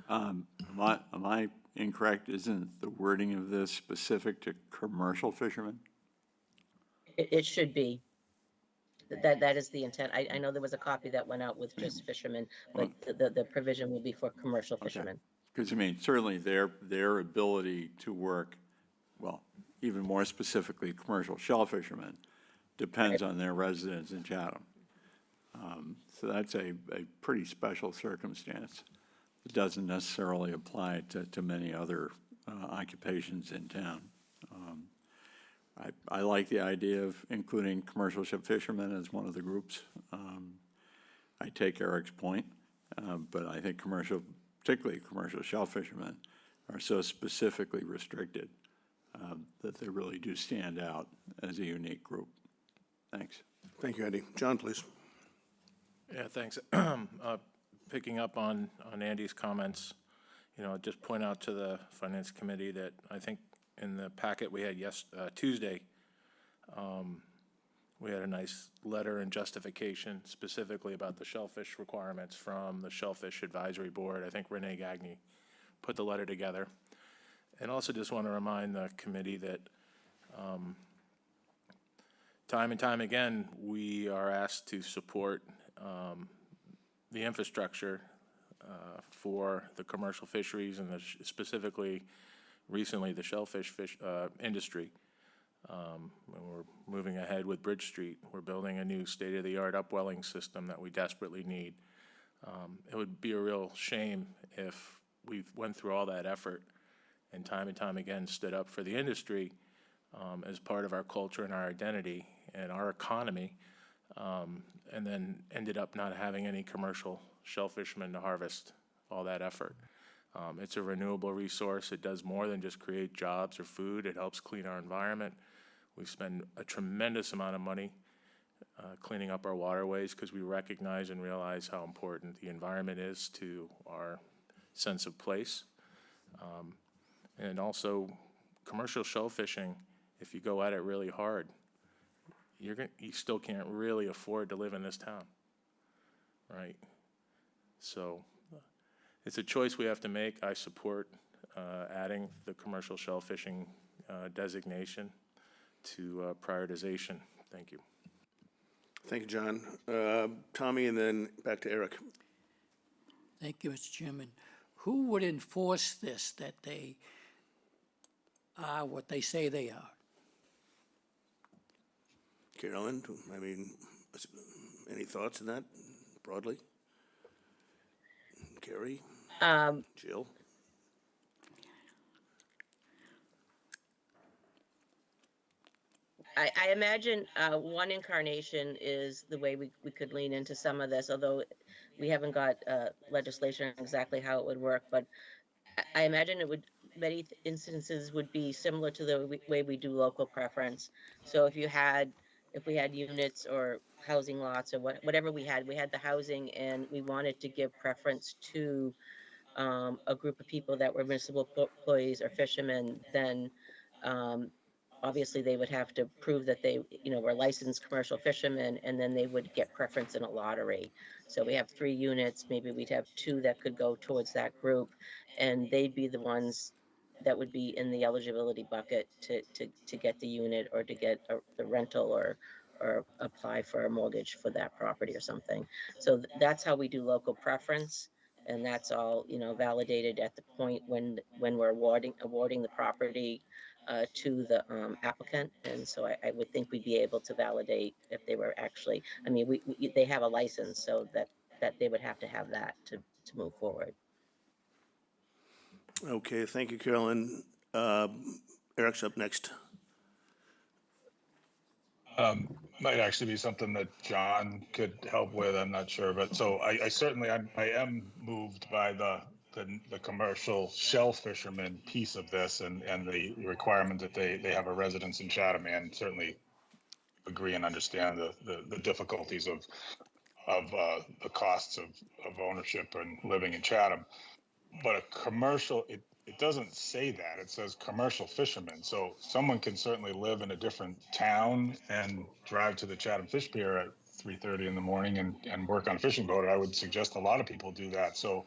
Am I incorrect? Isn't the wording of this specific to commercial fishermen? It should be. That is the intent. I know there was a copy that went out with just fishermen, but the provision will be for commercial fishermen. Because, I mean, certainly their ability to work, well, even more specifically, commercial shell fishermen, depends on their residence in Chatham. So that's a pretty special circumstance. It doesn't necessarily apply to many other occupations in town. I like the idea of including commercial ship fishermen as one of the groups. I take Eric's point, but I think particularly commercial shell fishermen, are so specifically restricted that they really do stand out as a unique group. Thanks. Thank you, Andy. John, please. Yeah, thanks. Picking up on Andy's comments, just point out to the Finance Committee that I think in the packet we had Tuesday, we had a nice letter and justification specifically about the shellfish requirements from the Shellfish Advisory Board. I think Renee Gagné put the letter together. And also just want to remind the committee that time and time again, we are asked to support the infrastructure for the commercial fisheries and specifically recently the shellfish industry. We're moving ahead with Bridge Street. We're building a new state-of-the-art upwelling system that we desperately need. It would be a real shame if we went through all that effort and time again stood up for the industry as part of our culture and our identity and our economy, and then ended up not having any commercial shellfishermen to harvest all that effort. It's a renewable resource. It does more than just create jobs or food. It helps clean our environment. We spend a tremendous amount of money cleaning up our waterways because we recognize and realize how important the environment is to our sense of place. And also, commercial shell fishing, if you go at it really hard, you still can't really afford to live in this town, right? So it's a choice we have to make. I support adding the commercial shell fishing designation to prioritization. Thank you. Thank you, John. Tommy, and then back to Eric. Thank you, Mr. Chairman. Who would enforce this, that they are what they say they are? Carolyn, I mean, any thoughts on that broadly? Carrie? Jill? I imagine one incarnation is the way we could lean into some of this, although we haven't got legislation on exactly how it would work. But I imagine many instances would be similar to the way we do local preference. So if we had units or housing lots or whatever we had the housing and we wanted to give preference to a group of people that were municipal employees or fishermen, then obviously they would have to prove that they were licensed commercial fishermen, and then they would get preference in a lottery. So we have 3 units, maybe we'd have 2 that could go towards that group, and they'd be the ones that would be in the eligibility bucket to get the unit or to get the rental or apply for a mortgage for that property or something. So that's how we do local preference, and that's all validated at the point when we're awarding the property to the applicant. And so I would think we'd be able to validate if they were actually, I mean, they have a license, so that they would have to have that to move forward. Okay, thank you, Carolyn. Eric's up next. Might actually be something that John could help with, I'm not sure. But so I certainly, I am moved by the commercial shell fisherman piece of this and the requirement that they have a residence in Chatham, and certainly agree and understand the difficulties of the costs of ownership and living in Chatham. But a commercial, it doesn't say that. It says commercial fishermen. So someone can certainly live in a different town and drive to the Chatham Fish Pier at 3:30 in the morning and work on a fishing boat. I would suggest a lot of people do that. So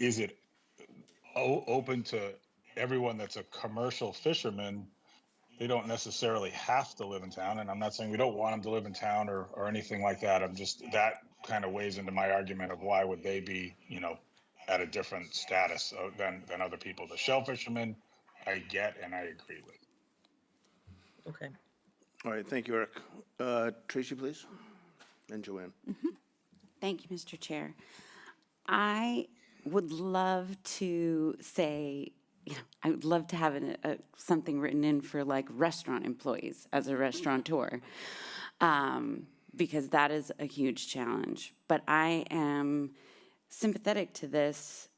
is it open to everyone that's a commercial fisherman? They don't necessarily have to live in town, and I'm not saying we don't want them to live in town or anything like that. I'm just, that kind of weighs into my argument of why would they be, at a different status than other people. The shell fishermen, I get and I agree with. Okay. All right, thank you, Eric. Tracy, please, and Joanne. Thank you, Mr. Chair. I would love to say, I would love to have something written in for like restaurant employees as a restaurateur, because that is a huge challenge. But I am sympathetic to this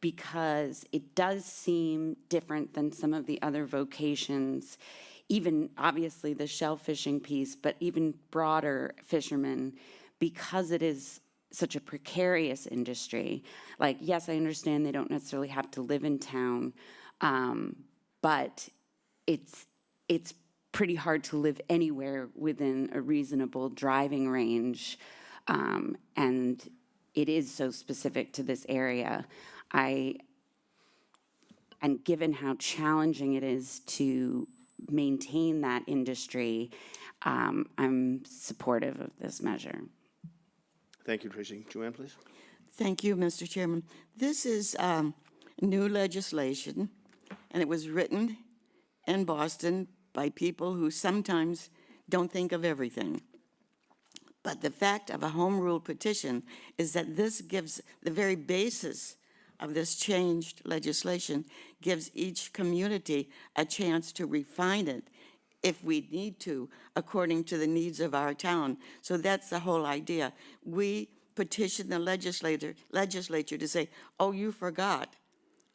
because it does seem different than some of the other vocations, even obviously the shell fishing piece, but even broader fishermen, because it is such a precarious industry. Like, yes, I understand they don't necessarily have to live in town, but it's pretty hard to live anywhere within a reasonable driving range, and it is so specific to this area. And given how challenging it is to maintain that industry, I'm supportive of this measure. Thank you, Tracy. Joanne, please. Thank you, Mr. Chairman. This is new legislation, and it was written in Boston by people who sometimes don't think of everything. But the fact of a home rule petition is that this gives the very basis of this changed legislation, gives each community a chance to refine it if we need to, according to the needs of our town. So that's the whole idea. We petition the legislature to say, oh, you forgot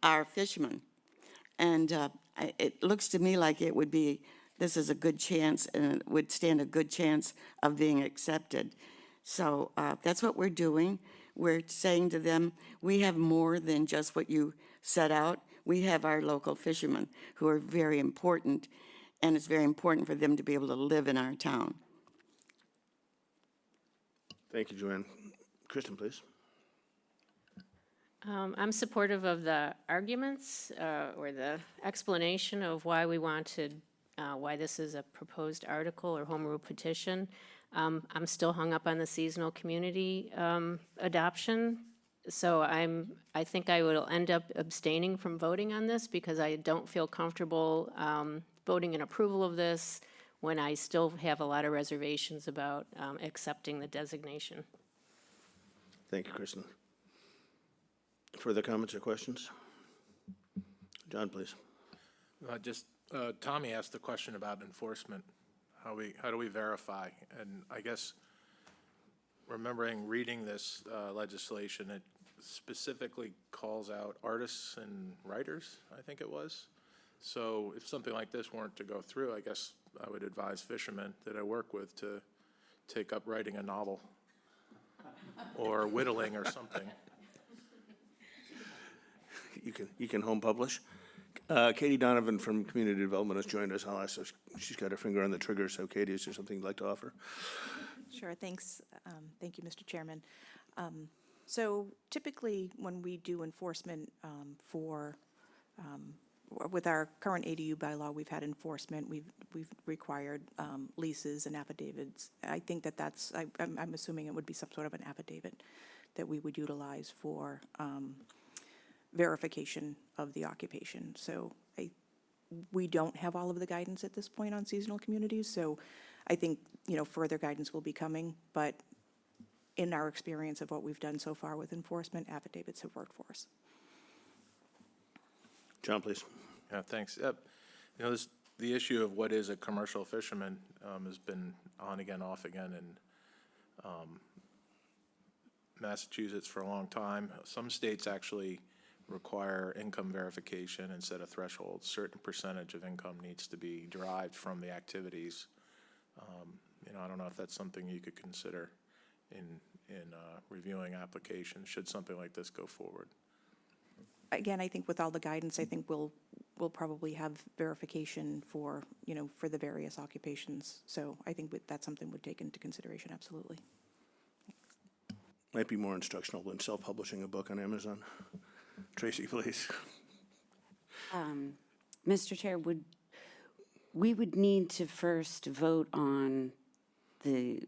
our fishermen. And it looks to me like this is a good chance, and it would stand a good chance of being accepted. So that's what we're doing. We're saying to them, we have more than just what you set out. We have our local fishermen who are very important, and it's very important for them to be able to live in our town. Thank you, Joanne. Kristen, please. I'm supportive of the arguments or the explanation of why we wanted, why this is a proposed article or home rule petition. I'm still hung up on the seasonal community adoption. So I think I will end up abstaining from voting on this because I don't feel comfortable voting in approval of this when I still have a lot of reservations about accepting the designation. Thank you, Kristen. Further comments or questions? John, please. Tommy asked the question about enforcement. How do we verify? And I guess remembering reading this legislation, it specifically calls out artists and writers, I think it was. So if something like this weren't to go through, I guess I would advise fishermen that I work with to take up writing a novel or whittling or something. You can home publish. Katie Donovan from Community Development has joined us. I'll ask her, she's got her finger on the trigger. So Katie, is there something you'd like to offer? Sure, thanks. Thank you, Mr. Chairman. So typically, when we do enforcement with our current ADU bylaw, we've had enforcement. We've required leases and affidavits. I think that's, I'm assuming it would be some sort of an affidavit that we would utilize for verification of the occupation. So we don't have all of the guidance at this point on seasonal communities. So I think, further guidance will be coming, but in our experience of what we've done so far with enforcement, affidavits have worked for us. John, please. Yeah, thanks. The issue of what is a commercial fisherman has been on again, off again in Massachusetts for a long time. Some states actually require income verification and set a threshold. Certain percentage of income needs to be derived from the activities. I don't know if that's something you could consider in reviewing applications, should something like this go forward. Again, I think with all the guidance, I think we'll probably have verification for, for the various occupations. So I think that's something we'd take into consideration, absolutely. Might be more instructional than self-publishing a book on Amazon. Tracy, please. Mr. Chair, we would need to first vote on the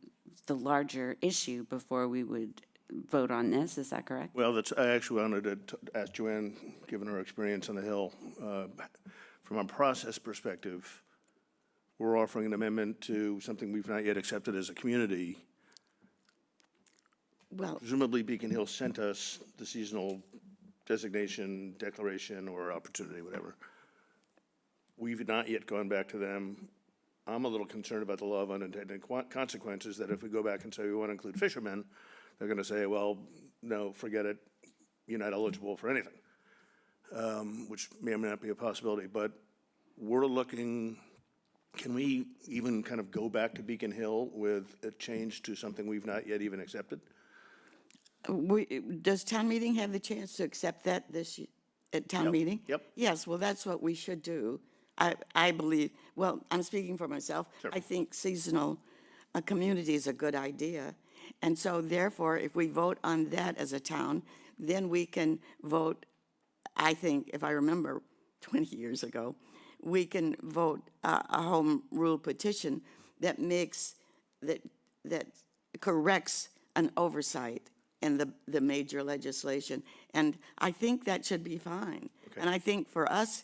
larger issue before we would vote on this, is that correct? Well, I actually wanted to ask Joanne, given her experience on the Hill, from a process perspective, we're offering an amendment to something we've not yet accepted as a community. Well, Presumably Beacon Hill sent us the seasonal designation, declaration, or opportunity, whatever. We've not yet gone back to them. I'm a little concerned about the law of unintended consequences, that if we go back and say we want to include fishermen, they're going to say, well, no, forget it, you're not eligible for anything, which may or may not be a possibility. But we're looking, can we even kind of go back to Beacon Hill with a change to something we've not yet even accepted? does town meeting have the chance to accept that at town meeting? Yep. Yes, well, that's what we should do. I believe, well, I'm speaking for myself. Sure. I think seasonal community is a good idea. And so therefore, if we vote on that as a town, then we can vote, I think, if I remember 20 years ago, we can vote a home rule petition that makes, that corrects an oversight in the major legislation. And I think that should be fine. Okay. And I think for us,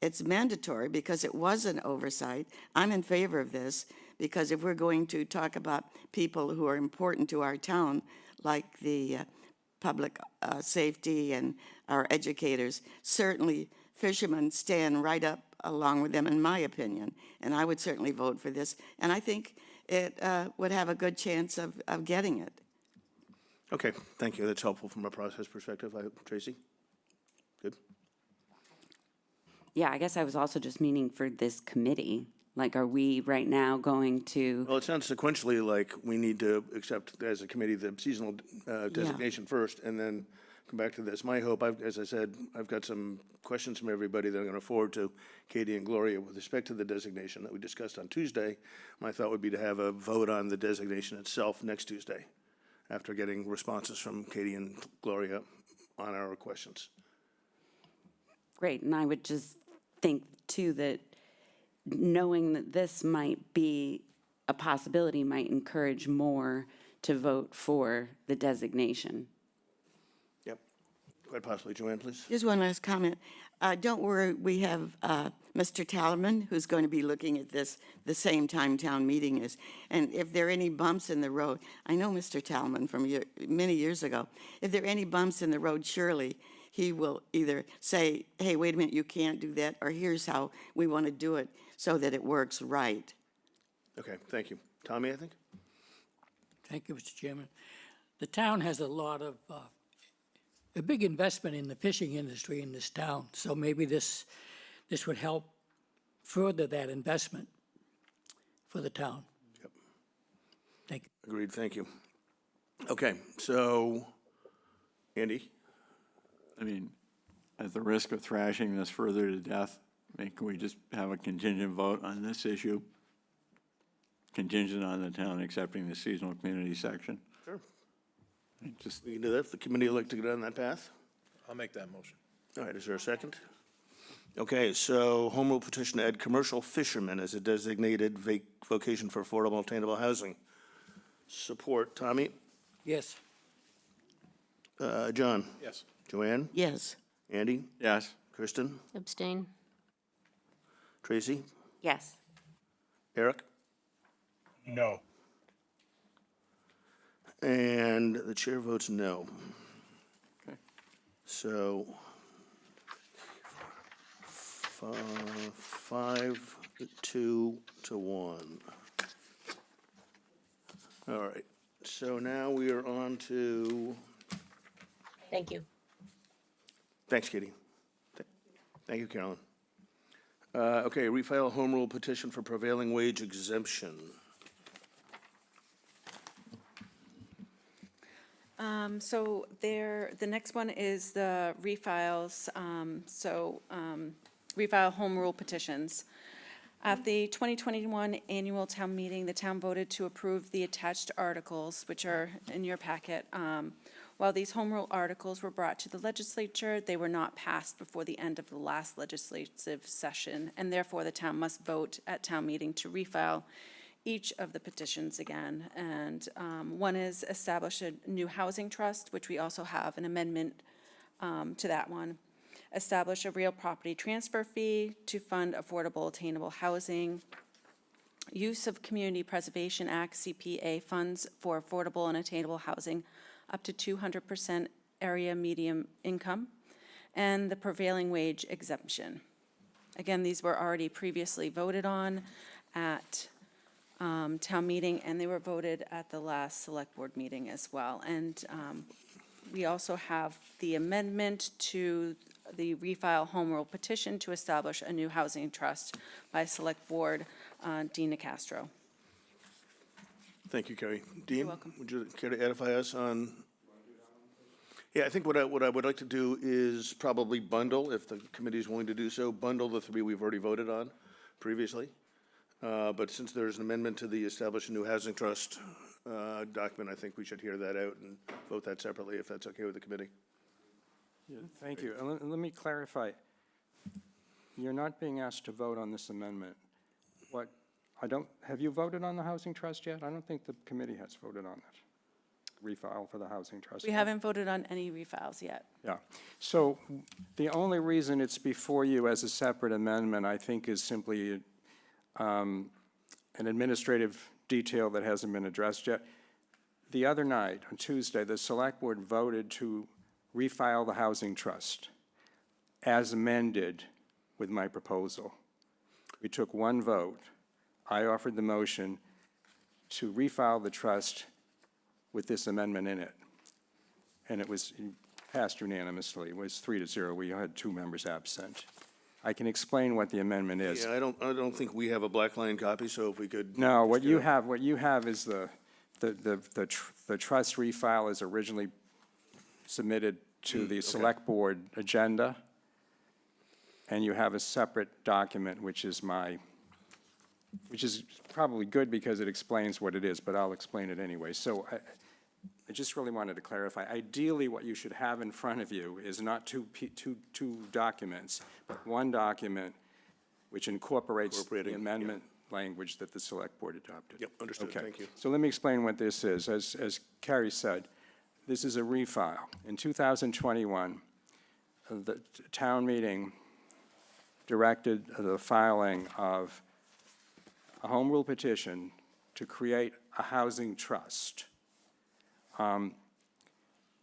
it's mandatory because it was an oversight. I'm in favor of this because if we're going to talk about people who are important to our town, like the public safety and our educators, certainly fishermen stand right up along with them, in my opinion. And I would certainly vote for this. And I think it would have a good chance of getting it. Okay, thank you. That's helpful from a process perspective. Tracy? Good? Yeah, I guess I was also just meaning for this committee. Like, are we right now going to, Well, it sounds sequentially like we need to accept as a committee the seasonal designation first and then come back to this. My hope, as I said, I've got some questions from everybody that I'm going to forward to Katie and Gloria with respect to the designation that we discussed on Tuesday. My thought would be to have a vote on the designation itself next Tuesday after getting responses from Katie and Gloria on our questions. great, and I would just think too that knowing that this might be a possibility might encourage more to vote for the designation. Yep, quite possibly. Joanne, please. Just one last comment. Don't worry, we have Mr. Talman, who's going to be looking at this the same time town meeting is. And if there are any bumps in the road, I know Mr. Talman from many years ago. If there are any bumps in the road, surely he will either say, hey, wait a minute, you can't do that, or here's how we want to do it so that it works right. Okay, thank you. Tommy, I think? Thank you, Mr. Chairman. The town has a lot of, a big investment in the fishing industry in this town, so maybe this would help further that investment for the town. Yep. Thank you. Agreed, thank you. Okay, so, Andy? I mean, at the risk of thrashing this further to death, can we just have a contingent vote on this issue? Contingent on the town accepting the seasonal community section? Sure. Just, We can do that if the committee would like to go down that path. I'll make that motion. All right, is there a second? Okay, so home rule petition to add commercial fishermen as a designated vocation for affordable attainable housing. Support, Tommy? Yes. John? Yes. Joanne? Yes. Andy? yes, Kristen? Abstain? Tracy? Yes. Eric? No. And the chair votes no. okay. So, 5-2 to 1. All right, so now we are on to, Thank you. thanks, Katie. Thank you, Carolyn. Okay, refile home rule petition for prevailing wage exemption. So the next one is the refiles. refile home rule petitions. At the 2021 annual town meeting, the town voted to approve the attached articles, which are in your packet. While these home rule articles were brought to the legislature, they were not passed before the end of the last legislative session, and therefore the town must vote at town meeting to refile each of the petitions again. And one is establish a new housing trust, which we also have an amendment to that one. Establish a real property transfer fee to fund affordable attainable housing. Use of Community Preservation Act, CPA funds for affordable and attainable housing up to 200% area median income, and the prevailing wage exemption. Again, these were already previously voted on at town meeting, and they were voted at the last select board meeting as well. And we also have the amendment to the refile home rule petition to establish a new housing trust by Select Board Dina Castro. Thank you, Carrie. Dean? welcome. Would you care to edify us on? Yeah, I think what I would like to do is probably bundle, if the committee is willing to do so, bundle the three we've already voted on previously. But since there's an amendment to the establish a new housing trust document, I think we should hear that out and vote that separately, if that's okay with the committee. Yeah, thank you. And let me clarify. You're not being asked to vote on this amendment. Have you voted on the housing trust yet? I don't think the committee has voted on it. Refile for the housing trust. We haven't voted on any refiles yet. Yeah. So the only reason it's before you as a separate amendment, I think, is simply an administrative detail that hasn't been addressed yet. The other night, on Tuesday, the select board voted to refile the housing trust as amended with my proposal. We took one vote. I offered the motion to refile the trust with this amendment in it. And it was passed unanimously. It was 3-0. We had 2 members absent. I can explain what the amendment is. Yeah, I don't think we have a black line copy, so if we could. No, what you have is the trust refile is originally submitted to the select board agenda, and you have a separate document, which is probably good because it explains what it is, but I'll explain it anyway. So I just really wanted to clarify. Ideally, what you should have in front of you is not two documents, but one document which incorporates the amendment language that the select board adopted. Yep, understood. Okay. Thank you. So let me explain what this is. As Carrie said, this is a refile. In 2021, the town meeting directed the filing of a home rule petition to create a housing trust.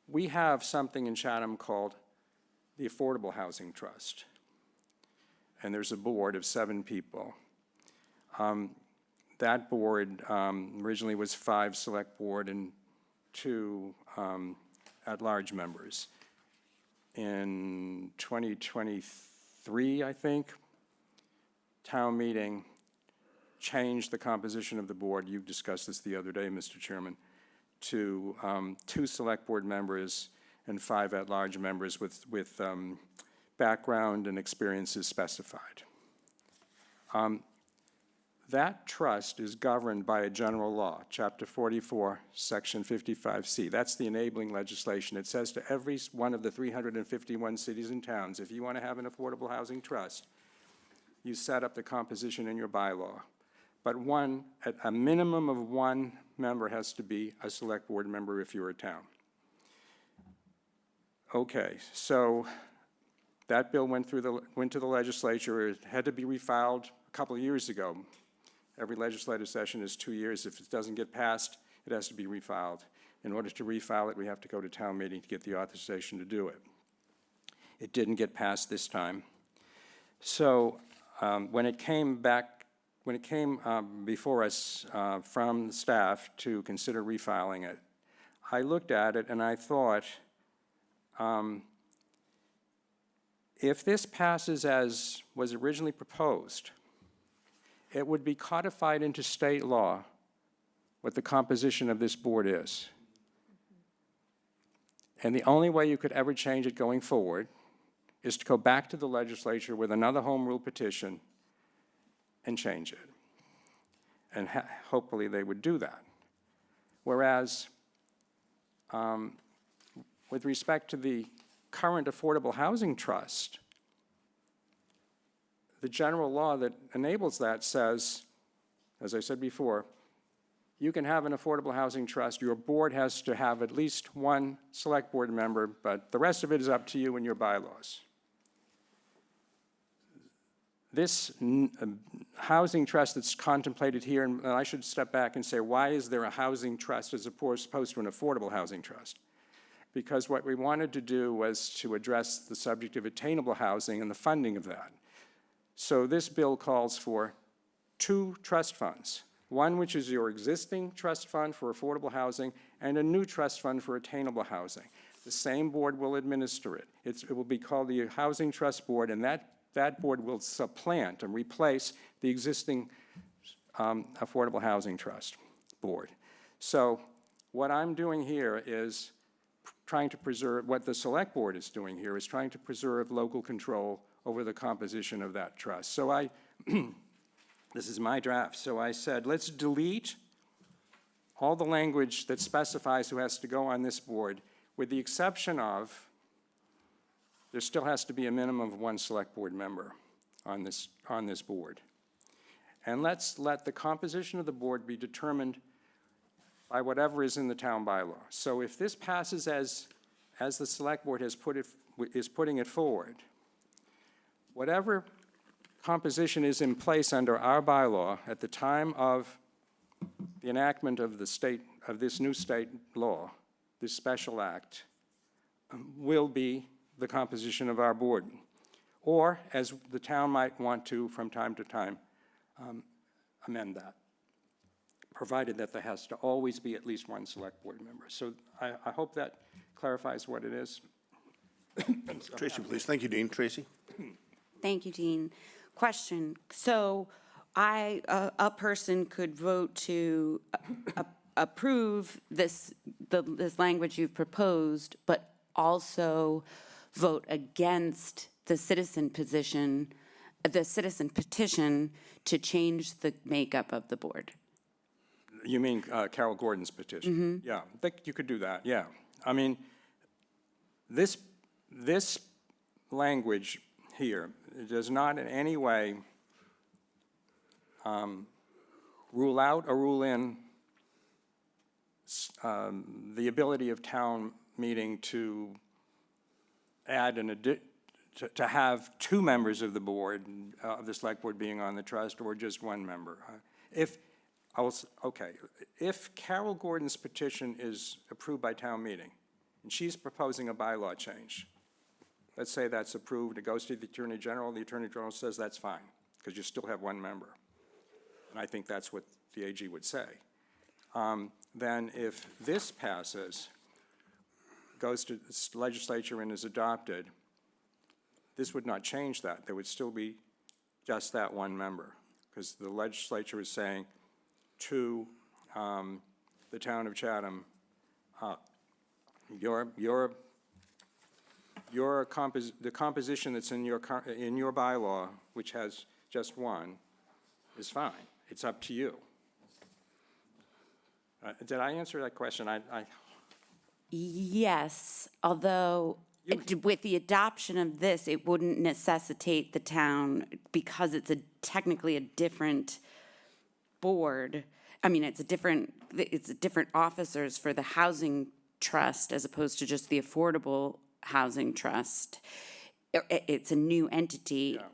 We have something in Chatham called the Affordable Housing Trust, and there's a board of 7 people. That board originally was 5 select board and 2 at-large members. In 2023, I think, town meeting changed the composition of the board. You discussed this the other day, Mr. Chairman, to 2 select board members and 5 at-large members with background and experiences specified. That trust is governed by a general law, Chapter 44, Section 55C. That's the enabling legislation. It says to every one of the 351 cities and towns, if you want to have an affordable housing trust, you set up the composition in your bylaw. But a minimum of 1 member has to be a select board member if you're a town. Okay, so that bill went to the legislature. It had to be refiled a couple of years ago. Every legislative session is 2 years. If it doesn't get passed, it has to be refiled. In order to refile it, we have to go to town meeting to get the authorization to do it. It didn't get passed this time. So when it came before us from the staff to consider refiling it, I looked at it and I thought, if this passes as was originally proposed, it would be codified into state law what the composition of this board is. And the only way you could ever change it going forward is to go back to the legislature with another home rule petition and change it. And hopefully they would do that. Whereas, with respect to the current Affordable Housing Trust, the general law that enables that says, as I said before, you can have an affordable housing trust. Your board has to have at least one select board member, but the rest of it is up to you and your bylaws. This housing trust that's contemplated here, and I should step back and say, why is there a housing trust as opposed to an affordable housing trust? Because what we wanted to do was to address the subject of attainable housing and the funding of that. So this bill calls for two trust funds, one which is your existing trust fund for affordable housing and a new trust fund for attainable housing. The same board will administer it. It will be called the Housing Trust Board, and that board will supplant and replace the existing Affordable Housing Trust Board. So what I'm doing here is trying to preserve, what the Select Board is doing here is trying to preserve local control over the composition of that trust. So this is my draft. So I said, let's delete all the language that specifies who has to go on this board, with the exception of there still has to be a minimum of one select board member on this board. And let's let the composition of the board be determined by whatever is in the town bylaw. So if this passes as the select board is putting it forward, whatever composition is in place under our bylaw at the time of the enactment of this new state law, this special act, will be the composition of our board. Or, as the town might want to, from time to time, amend that, provided that there has to always be at least one select board member. So I hope that clarifies what it is. Tracy, please. Thank you, Dean. Tracy? Thank you, Dean. Question, so a person could vote to approve this language you've proposed, but also vote against the citizen petition to change the makeup of the board. You mean Carol Gordon's petition? Yeah, I think you could do that, yeah. I mean, this language here does not in any way rule out or rule in the ability of town meeting to add to have two members of the board, of the select board being on the trust, or just one member. If Carol Gordon's petition is approved by town meeting, and she's proposing a bylaw change, let's say that's approved, it goes to the Attorney General says that's fine, because you still have one member. And I think that's what the AG would say. Then if this passes, goes to the legislature and is adopted, this would not change that. There would still be just that one member, because the legislature is saying to the town of Chatham, the composition that's in your bylaw, which has just one, is fine. It's up to you. Did I answer that question? Yes, although with the adoption of this, it wouldn't necessitate the town, because it's technically a different board. I mean, it's different officers for the housing trust as opposed to just the affordable housing trust. It's a new entity. Yeah.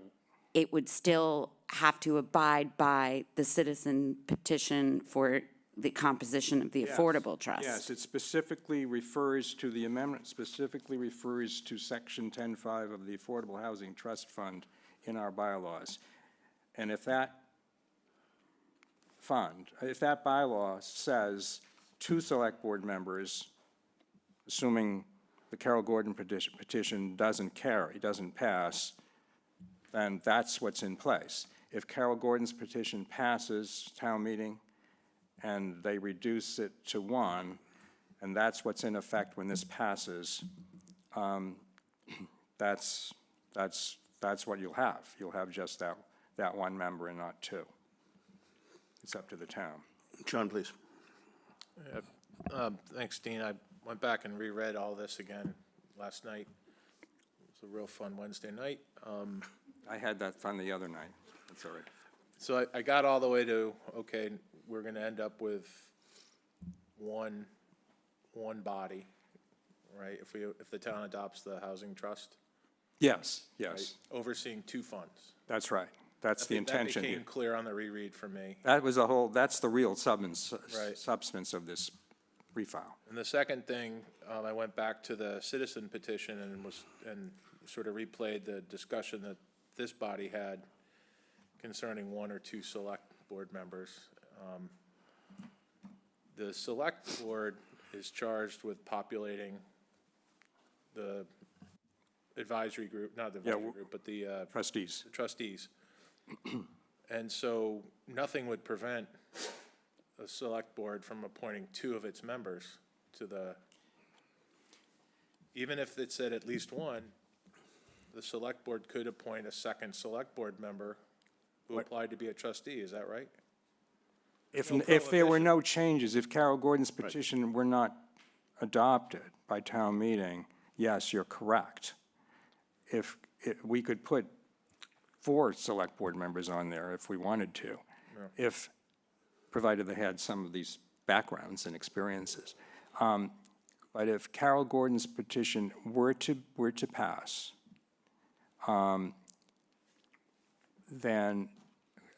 It would still have to abide by the citizen petition for the composition of the affordable trust. Yes, it specifically refers to, the amendment specifically refers to Section 10.5 of the Affordable Housing Trust Fund in our bylaws. And if that bylaw says two select board members, assuming the Carol Gordon petition doesn't pass, then that's what's in place. If Carol Gordon's petition passes town meeting and they reduce it to one, and that's what's in effect when this passes, that's that's what you'll have. You'll have just that one member and not two. It's up to the town. John, please. Thanks, Dean. I went back and reread all this again last night. It was a real fun Wednesday night. I had that fun the other night. That's all right. So I got all the way to, okay, we're gonna end up with one body, right? If the town adopts the housing trust, Yes, right? yes, Overseeing two funds. that's right. That's the intention That here. became clear on the reread for me. That's the real substance, Right. substance of this refile. And the second thing, I went back to the citizen petition and sort of replayed the discussion that this body had concerning one or two select board members. The select board is charged with populating the advisory group, not the advisory group, but the Trustees. trustees. And so nothing would prevent the select board from appointing two of its members to the, even if it said at least one, the select board could appoint a second select board member who applied to be a trustee, is that right? If there were no changes, if Carol Gordon's petition were not adopted by town meeting, yes, you're correct. If we could put 4 select board members on there if we wanted to, provided they had some of these backgrounds and experiences. But if Carol Gordon's petition were to pass, then,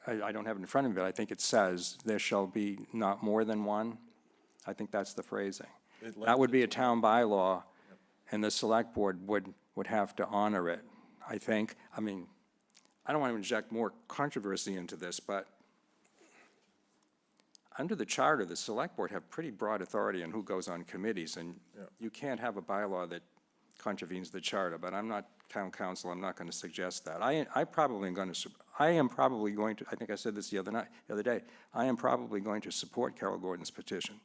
I don't have it in front of me, but I think it says there shall be not more than one. I think that's the phrasing. That would be a town bylaw, and the select board would have to honor it, I think. I mean, I don't want to inject more controversy into this, but under the charter, the select board have pretty broad authority on who goes on committees, and you can't have a bylaw that contravenes the charter, but I'm not town council, I'm not going to suggest that. I am probably going to, I think I said this the other day, I am probably going to support Carol Gordon's petition.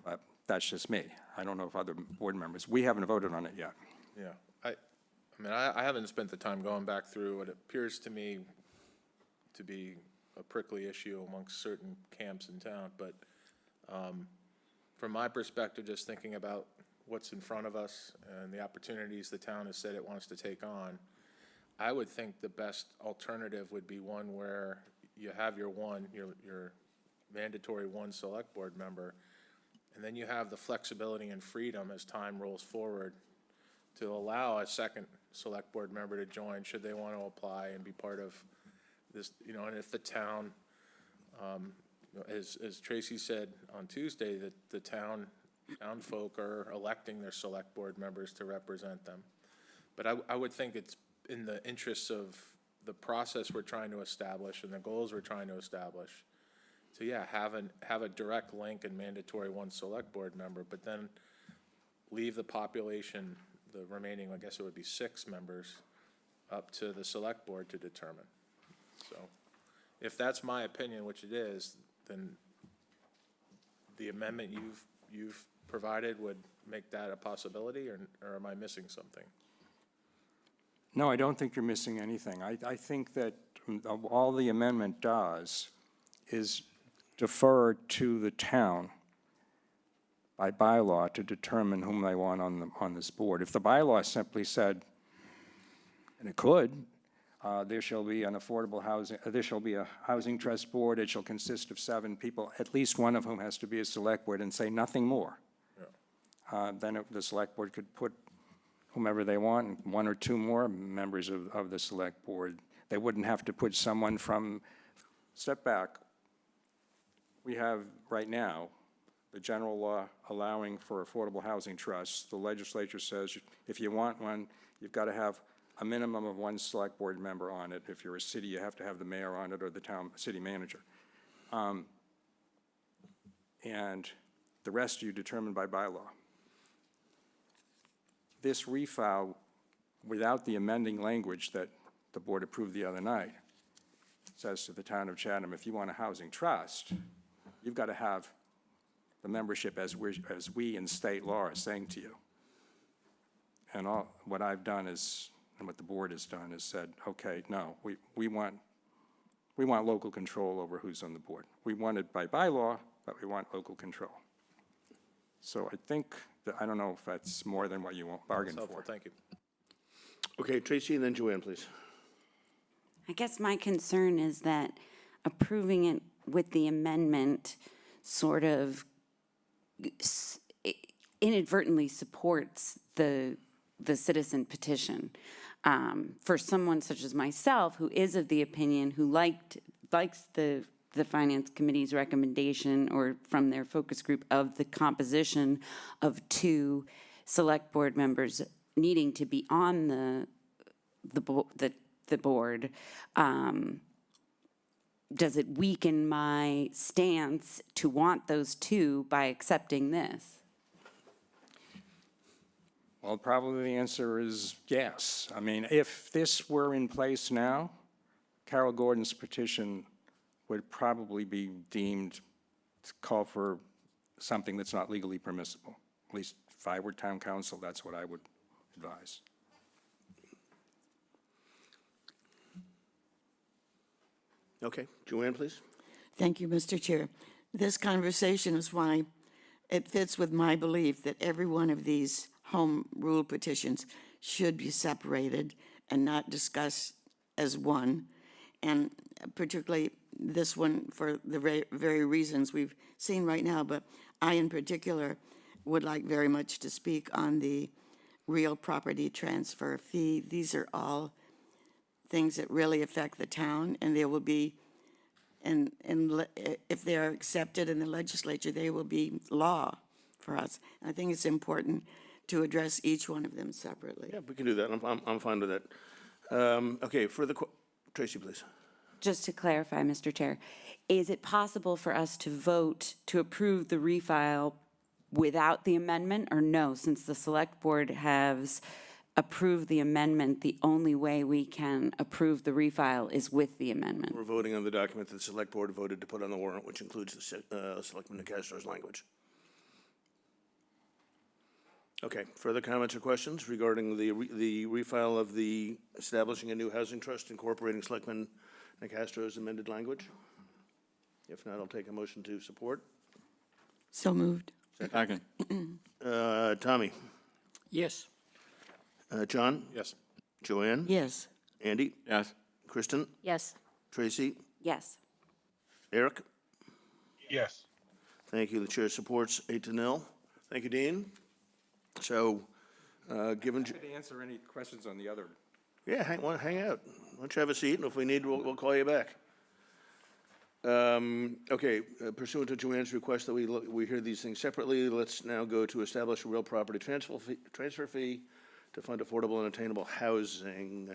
But that's just me. I don't know if other board members, we haven't voted on it yet. Yeah, I mean, I haven't spent the time going back through what appears to me to be a prickly issue amongst certain camps in town, but from my perspective, just thinking about what's in front of us and the opportunities the town has said it wants to take on, I would think the best alternative would be one where you have your mandatory one select board member, and then you have the flexibility and freedom as time rolls forward to allow a second select board member to join should they want to apply and be part of this, and if the town, as Tracy said on Tuesday, that the town folk are electing their select board members to represent them. But I would think it's in the interests of the process we're trying to establish and the goals we're trying to establish. So yeah, have a direct link and mandatory one select board member, but then leave the population, the remaining, I guess it would be 6 members, up to the select board to determine. So if that's my opinion, which it is, then the amendment you've provided would make that a possibility, or am I missing something? No, I don't think you're missing anything. I think that all the amendment does is defer to the town by bylaw to determine whom they want on this board. If the bylaw simply said, and it could, there shall be an affordable housing, there shall be a housing trust board, it shall consist of 7 people, at least one of whom has to be a select board, and say nothing more. Then the select board could put whomever they want, and 1 or 2 more members of the select board. They wouldn't have to put someone from, step back. We have right now the general law allowing for affordable housing trusts. The legislature says if you want one, you've got to have a minimum of 1 select board member on it. If you're a city, you have to have the mayor on it or the city manager. And the rest you determine by bylaw. This refile, without the amending language that the board approved the other night, says to the town of Chatham, if you want a housing trust, you've got to have the membership as we in state law are saying to you. And what I've done is And what the board has done is said, okay, no, we want local control over who's on the board. We want it by bylaw, but we want local control. So I think that, I don't know if that's more than what you bargained Helpful, for. thank you. Okay, Tracy, and then Joanne, please. I guess my concern is that approving it with the amendment sort of inadvertently supports the citizen petition. For someone such as myself, who is of the opinion, who likes the Finance Committee's recommendation or from their focus group of the composition of 2 select board members needing to be on the board, does it weaken my stance to want those 2 by accepting this? Well, probably the answer is yes. I mean, if this were in place now, Carol Gordon's petition would probably be deemed to call for something that's not legally permissible. At least if I were town council, that's what I would advise. Okay, Joanne, please. Thank you, Mr. Chair. This conversation is why it fits with my belief that every one of these home rule petitions should be separated and not discussed as one. And particularly this one for the very reasons we've seen right now. But I, in particular, would like very much to speak on the real property transfer fee. These are all things that really affect the town, and there will be, and if they are accepted in the legislature, they will be law for us. And I think it's important to address each one of them separately. Yeah, we can do that. I'm fine with that. Okay, Tracy, please. Just to clarify, Mr. Chair, is it possible for us to vote to approve the refile without the amendment, or no? Since the select board has approved the amendment, the only way we can approve the refile is with the amendment. We're voting on the document that the select board voted to put on the warrant, which includes the Selectman DeCastro's language. Okay, further comments or questions regarding the refile of the establishing a new housing trust incorporating Selectman DeCastro's amended language? If not, I'll take a motion to support. So moved. Second. Tommy? Yes. John? Yes. Joanne? Yes. Andy? Yes. Kristen? Yes. Tracy? Yes. Eric? Yes. Thank you. The chair supports 8-0. Thank you, Dean. So, given... Happy to answer any questions on the other. Yeah, hang out. Why don't you have a seat, and if we need, we'll call you back. Okay, pursuant to Joanne's request that we hear these things separately, let's now go to establish a real property transfer fee to fund affordable and attainable housing.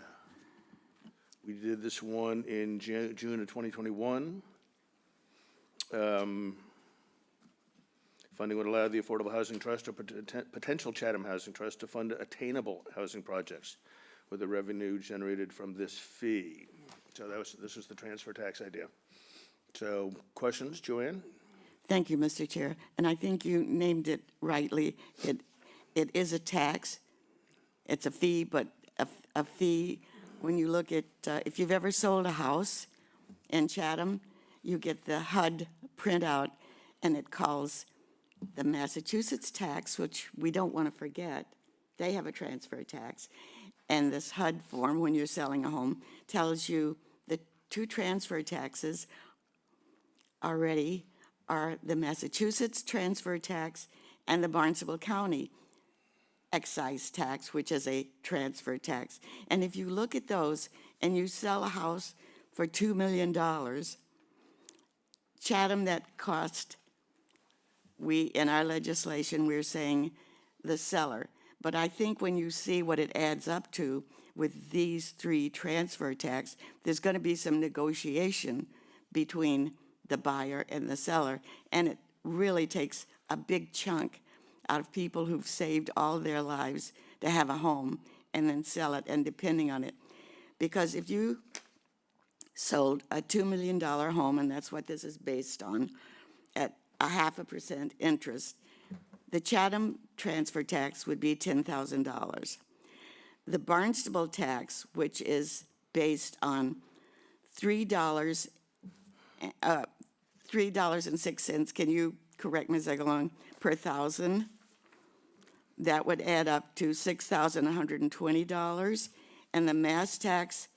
We did this one in June of 2021. Funding would allow the Affordable Housing Trust or potential Chatham Housing Trust to fund attainable housing projects with the revenue generated from this fee. So this was the transfer tax idea. So questions, Joanne? Thank you, Mr. Chair. And I think you named it rightly. It is a tax. It's a fee, but a fee, when you look at, if you've ever sold a house in Chatham, you get the HUD printout, and it calls the Massachusetts tax, which we don't want to forget. They have a transfer tax. And this HUD form, when you're selling a home, tells you the 2 transfer taxes already are the Massachusetts transfer tax and the Barnstable County excise tax, which is a transfer tax. And if you look at those and you sell a house for $2 million, Chatham, that cost, in our legislation, we're saying the seller. But I think when you see what it adds up to with these 3 transfer tax, there's going to be some negotiation between the buyer and the seller, and it really takes a big chunk out of people who've saved all their lives to have a home and then sell it and depending on it. Because if you sold a $2 million home, and that's what this is based on, at 0.5% interest, the Chatham transfer tax would be $10,000. the Barnstable tax, which is based on $3, $3.06, can you correct me as I go along, per thousand? That would add up to $6,120. And the mass tax,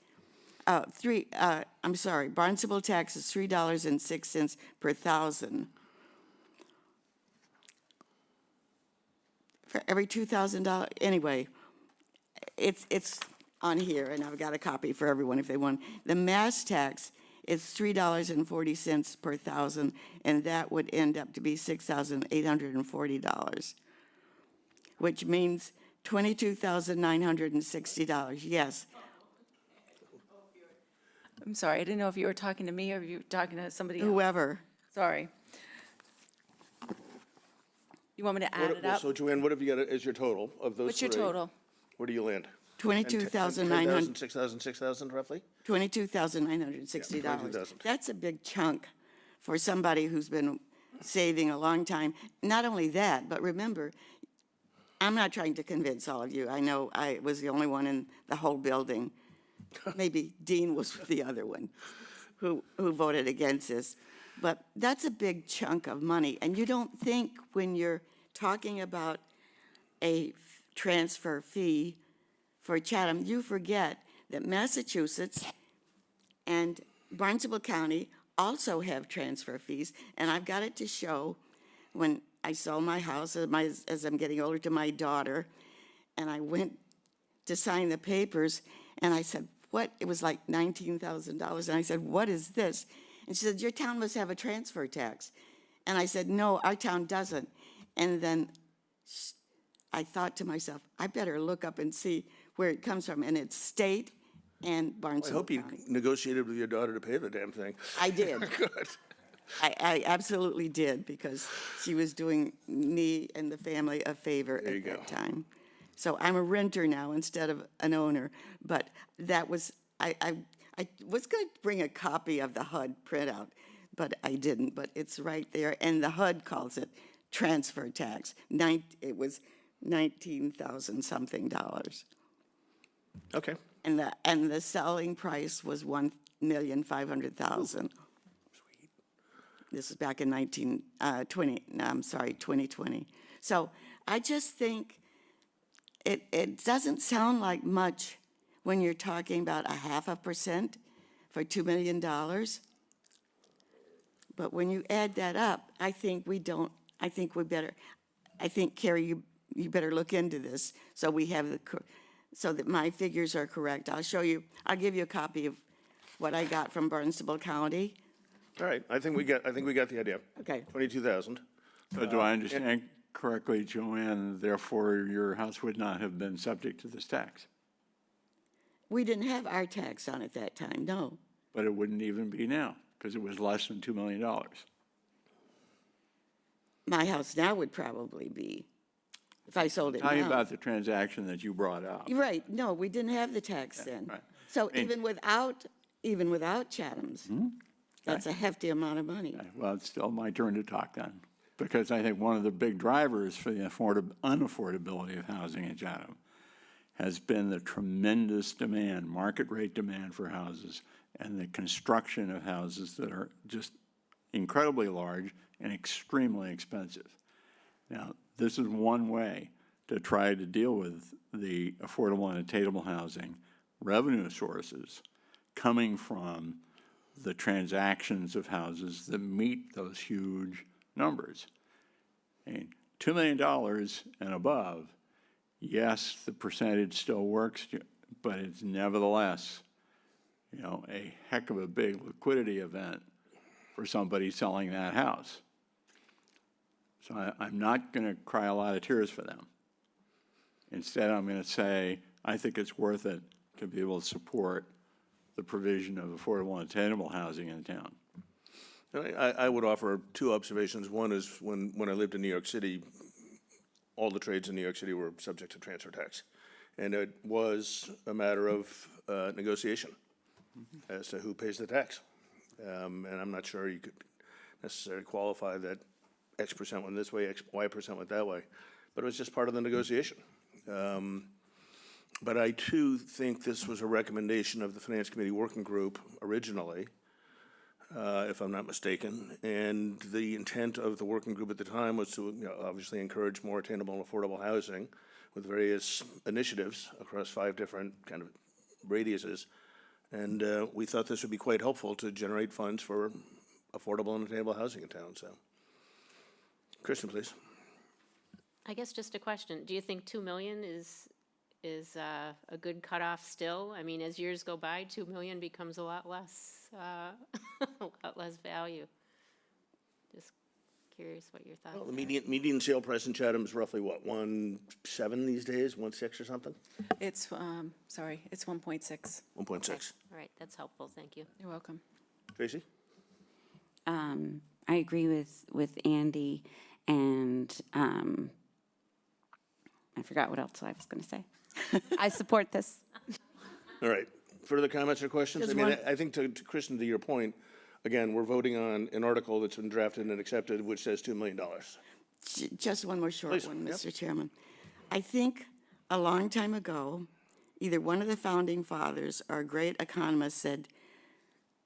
Barnstable tax is $3.06 per thousand. For every $2,000, anyway, it's on here, and I've got a copy for everyone if they want. The mass tax is $3.40 per thousand, and that would end up to be $6,840, which means $22,960. Yes. I'm sorry, I didn't know if you were talking to me or if you were talking to somebody else. Whoever. Sorry. You want me to add it up? So Joanne, what have you got as your total of those What's your three? total? Where do you land? 22,900. 6,000, 6,000 roughly? $22,960. Yeah, 22,000. That's a big chunk for somebody who's been saving a long time. Not only that, but remember, I'm not trying to convince all of you. I know I was the only one in the whole building. Maybe Dean was the other one who voted against this. But that's a big chunk of money. And you don't think when you're talking about a transfer fee for Chatham, you forget that Massachusetts and Barnstable County also have transfer fees. And I've got it to show when I sold my house as I'm getting older to my daughter, and I went to sign the papers, and I said, what? It was like $19,000. And I said, what is this? And she said, your town must have a transfer tax. And I said, no, our town doesn't. And then I thought to myself, I better look up and see where it comes from. And it's state and I Barnstable hope you County. negotiated with your daughter to pay the damn thing. I did. Good. I absolutely did, because she was doing me and the family a favor There you at that go. time. So I'm a renter now instead of an owner, but that was, I was going to bring a copy of the HUD printout, but I didn't, but it's right there, and the HUD calls it transfer tax. It was $19,000-something. Okay. And the selling price was $1,500,000. This is back in 2020. So I just think it doesn't sound like much when you're talking about 0.5% for $2 million. But when you add that up, I think Carrie, you better look into this so we have so that my figures are correct. I'll give you a copy of what I got from Barnstable County. All right, I think we got the idea. Okay. 22,000. So do I understand correctly, Joanne, therefore your house would not have been subject to this tax? We didn't have our tax on at that time, no. But it wouldn't even be now, because it was less than $2 million. My house now would probably be, if I sold it now. Tell you about the transaction that you brought up. You're right, no, we didn't have the tax then. right. So even without Chatham's, that's a hefty amount of money. Well, it's still my turn to talk then, because I think one of the big drivers for the unaffordability of housing in Chatham has been the tremendous demand, market rate demand for houses, and the construction of houses that are just incredibly large and extremely expensive. Now, this is one way to try to deal with the affordable and attainable housing revenue sources coming from the transactions of houses that meet those huge numbers. And $2 million and above, yes, the percentage still works, but it's nevertheless, a heck of a big liquidity event for somebody selling that house. So I'm not going to cry a lot of tears for them. Instead, I'm going to say, I think it's worth it to be able to support the provision of affordable and attainable housing in town. I would offer two observations. One is when I lived in New York City, all the trades in New York City were subject to transfer tax. And it was a matter of negotiation as to who pays the tax. And I'm not sure you could necessarily qualify that X percent went this way, Y percent went that way. But it was just part of the negotiation. But I too think this was a recommendation of the Finance Committee Working Group originally, if I'm not mistaken. And the intent of the working group at the time was to, obviously encourage more attainable and affordable housing with various initiatives across 5 different kind of radiuses. And we thought this would be quite helpful to generate funds for affordable and attainable housing in town, so. Kristen, please. I guess just a question. Do you think 2 million is a good cutoff still? I mean, as years go by, 2 million becomes a lot less, a lot less value. Just curious what your thoughts Well, are. the median sale price in Chatham is roughly what, 1.7 these days, 1.6 or something? It's, sorry, it's 1.6. 1.6. All right, that's helpful, thank you. You're welcome. Tracy? I agree with Andy, and I forgot what else I was going to say. I support this. All right. Further comments or questions? I Just mean, one- I think to Kristen, to your point, again, we're voting on an article that's been drafted and accepted, which says $2 million. Just one more short Please, one, yep. Mr. Chairman. I think a long time ago, either one of the founding fathers or a great economist said,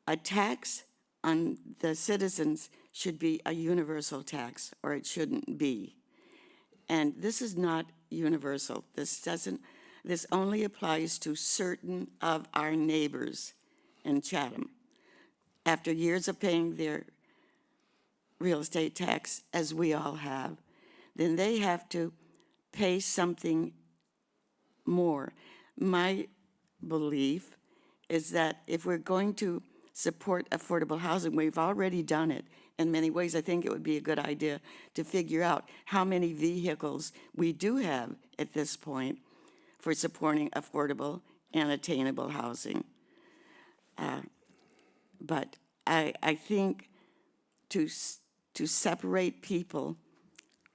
a tax on the citizens should be a universal tax, or it shouldn't be. And this is not universal. This only applies to certain of our neighbors in Chatham. After years of paying their real estate tax, as we all have, then they have to pay something more. My belief is that if we're going to support affordable housing, we've already done it. In many ways, I think it would be a good idea to figure out how many vehicles we do have at this point for supporting affordable and attainable housing. But I think to separate people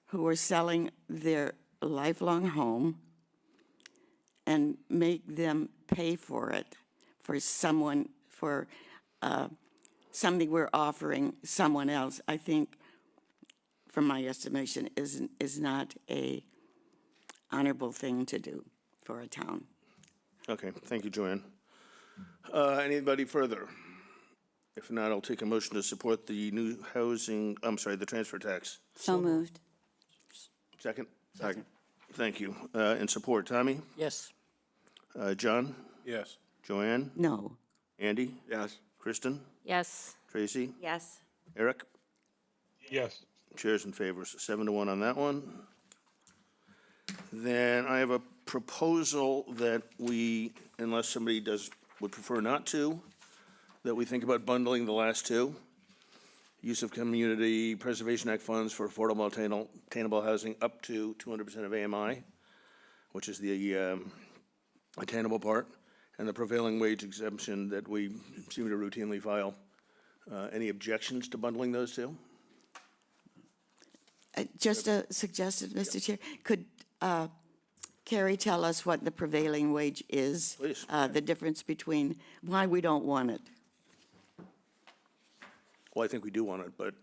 who are selling their lifelong home and make them pay for it, for someone, for something we're offering someone else, I think, from my estimation, is not a honorable thing to do for a town. Okay, thank you, Joanne. Anybody further? If not, I'll take a motion to support the new housing, the transfer tax. So moved. Second? Second. Thank you. In support, Tommy? Yes. John? Yes. Joanne? No. Andy? Yes. Kristen? Yes, Tracy? Yes. Eric? Yes. Chairs in favor, so 7-1 on that one. Then I have a proposal that we, unless somebody would prefer not to, that we think about bundling the last two. Use of Community Preservation Act funds for affordable attainable housing up to 200% of AMI, which is the attainable part, and the prevailing wage exemption that we seem to routinely file. Any objections to bundling those two? Just a suggestion, Mr. Chair, could Carrie tell us what the prevailing wage is? Please. The difference between why we don't want it? Well, I think we do want it, but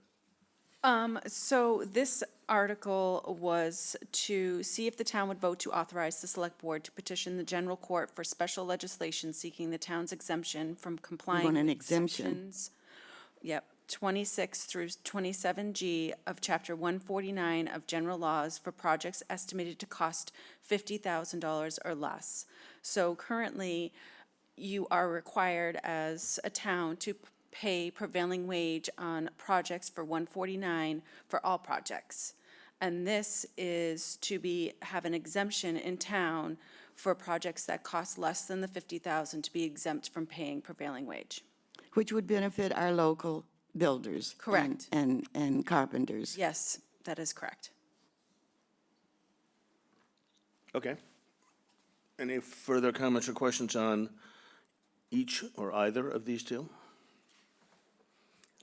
So this article was to see if the town would vote to authorize the select board to petition the general court for special legislation seeking the town's exemption from complying want an with exemption. sections, 26 through 27G of Chapter 149 of General Laws for projects estimated to cost $50,000 or less. So currently, you are required as a town to pay prevailing wage on projects for 149 for all projects. And this is to have an exemption in town for projects that cost less than the 50,000 to be exempt from paying prevailing wage. Which would benefit our local builders. Correct. And carpenters. Yes, that is correct. okay. Any further comments or questions on each or either of these two?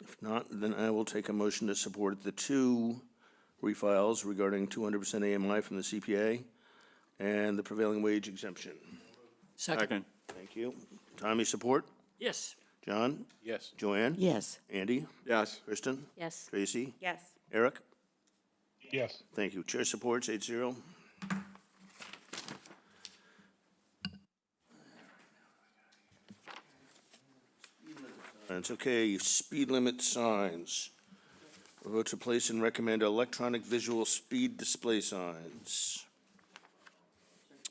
If not, then I will take a motion to support the two refiles regarding 200% AMI from the CPA and the prevailing wage exemption. Second. Thank you. Tommy, support? Yes. John? Yes. Joanne? Yes. Andy? Yes. Kristen? yes. Tracy? Yes. Eric? Yes. Thank you. Chair supports 8-0. It's okay, speed limit signs. Vote to place and recommend electronic visual speed display signs.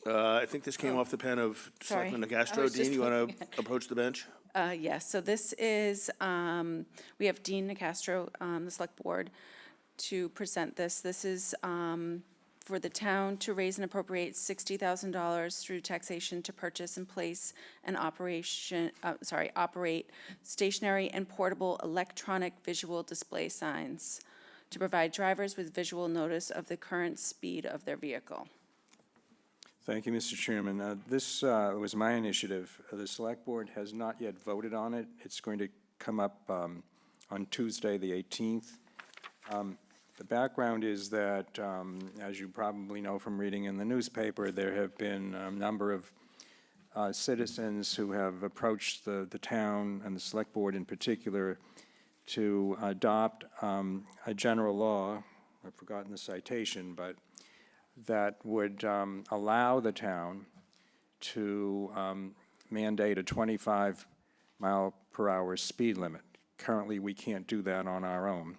I think this came off the pen of sorry. Selectman I Nacastro. was Dean, just you want looking to approach the bench? Yes, so this is, we have Dean Nicastro, the Select Board, to present this. This is for the town to raise and appropriate $60,000 through taxation to purchase and place and operate stationary and portable electronic visual display signs to provide drivers with visual notice of the current speed of their vehicle. Thank you, Mr. Chairman. This was my initiative. The Select Board has not yet voted on it. It's going to come up on Tuesday, the 18th. The background is that, as you probably know from reading in the newspaper, there have been a number of citizens who have approached the town and the Select Board in particular to adopt a general law, I've forgotten the citation, but that would allow the town to mandate a 25-mile-per-hour speed limit. Currently, we can't do that on our own.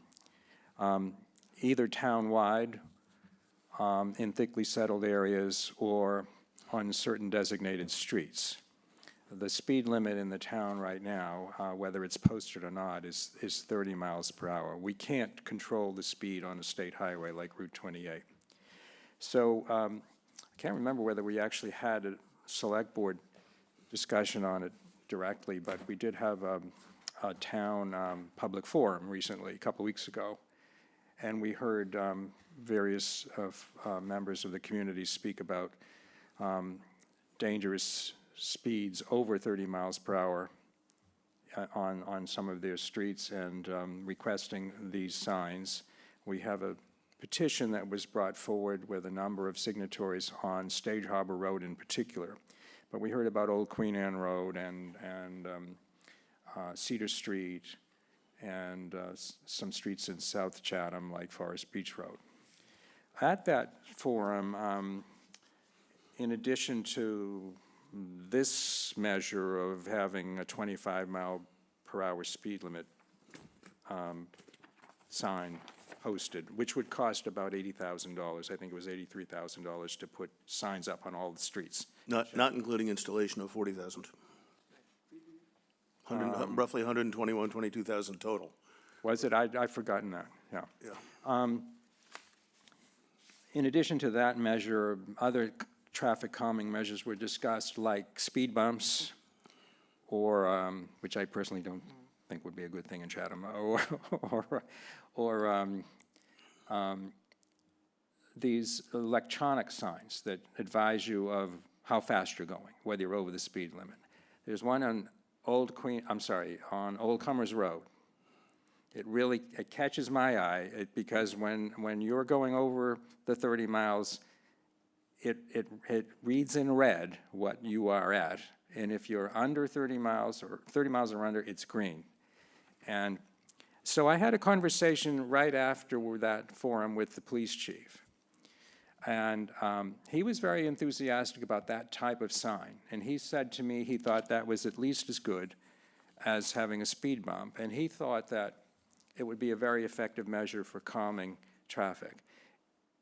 Either town-wide, in thickly settled areas, or on certain designated streets. The speed limit in the town right now, whether it's posted or not, is 30 miles per hour. We can't control the speed on a state highway like Route 28. So I can't remember whether we actually had a Select Board discussion on it directly, but we did have a town public forum recently, a couple weeks ago, and we heard various members of the community speak about dangerous speeds over 30 miles per hour on some of their streets and requesting these signs. We have a petition that was brought forward with a number of signatories on Stage Harbor Road in particular. But we heard about Old Queen Anne Road and Cedar Street and some streets in South Chatham like Forest Beach Road. At that forum, in addition to this measure of having a 25-mile-per-hour speed limit sign posted, which would cost about $80,000. I think it was $83,000 to put signs up on all the streets. Not including installation of 40,000. Roughly 121, 22,000 total. Was it? I've forgotten that, yeah. Yeah. In addition to that measure, other traffic calming measures were discussed, like speed bumps, or, which I personally don't think would be a good thing in Chatham, or these electronic signs that advise you of how fast you're going, whether you're over the speed limit. There's one on Old Comers Road. It catches my eye because when you're going over the 30 miles, it reads in red what you are at, and if you're under 30 miles or 30 miles or under, it's green. And so I had a conversation right after that forum with the police chief, and he was very enthusiastic about that type of sign, and he said to me he thought that was at least as good as having a speed bump, and he thought that it would be a very effective measure for calming traffic.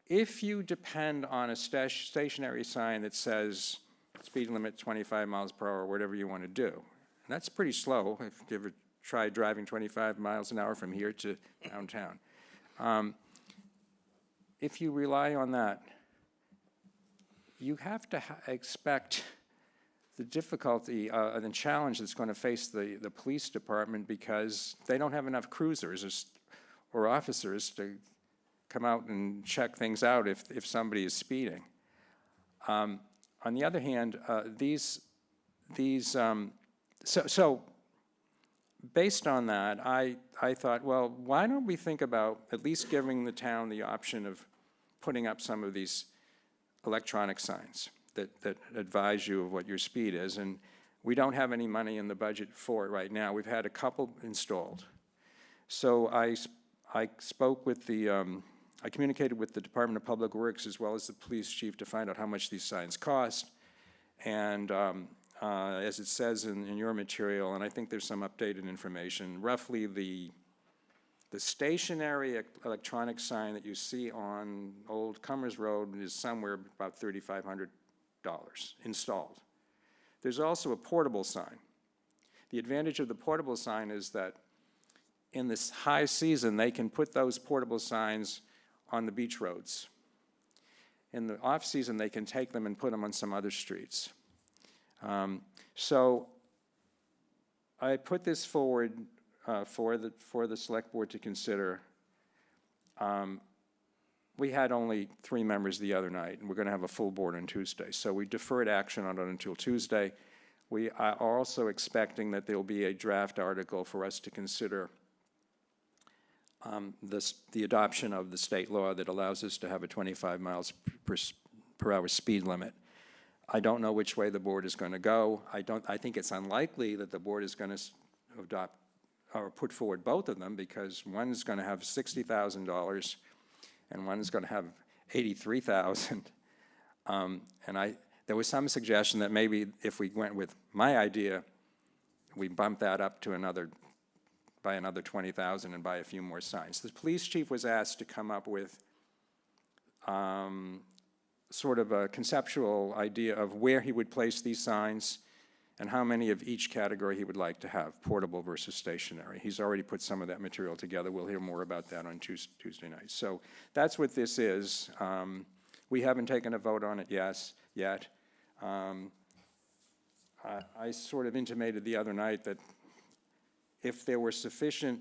If you depend on a stationary sign that says speed limit 25 miles per hour, whatever you want to do, and that's pretty slow if you ever tried driving 25 miles an hour from here to downtown. If you rely on that, you have to expect the difficulty and the challenge that's going to face the police department because they don't have enough cruisers or officers to come out and check things out if somebody is speeding. On the other hand, so based on that, I thought, well, why don't we think about at least giving the town the option of putting up some of these electronic signs that advise you of what your speed is, and we don't have any money in the budget for it right now. We've had a couple installed. So I spoke with I communicated with the Department of Public Works as well as the police chief to find out how much these signs cost, and as it says in your material, and I think there's some updated information, roughly the stationary electronic sign that you see on Old Comers Road is somewhere about $3,500 installed. There's also a portable sign. The advantage of the portable sign is that in this high season, they can put those portable signs on the beach roads. In the off-season, they can take them and put them on some other streets. So I put this forward for the select board to consider. We had only 3 members the other night, and we're going to have a full board on Tuesday. So we deferred action on it until Tuesday. We are also expecting that there will be a draft article for us to consider the adoption of the state law that allows us to have a 25 miles per hour speed limit. I don't know which way the board is going to go. I think it's unlikely that the board is going to adopt or put forward both of them, because one's going to have $60,000 and one's going to have $83,000. And there was some suggestion that maybe if we went with my idea, we bump that up to by another 20,000 and buy a few more signs. The police chief was asked to come up with sort of a conceptual idea of where he would place these signs and how many of each category he would like to have, portable versus stationary. He's already put some of that material together. We'll hear more about that on Tuesday night. So that's what this is. We haven't taken a vote on it yet. I sort of intimated the other night that if there were sufficient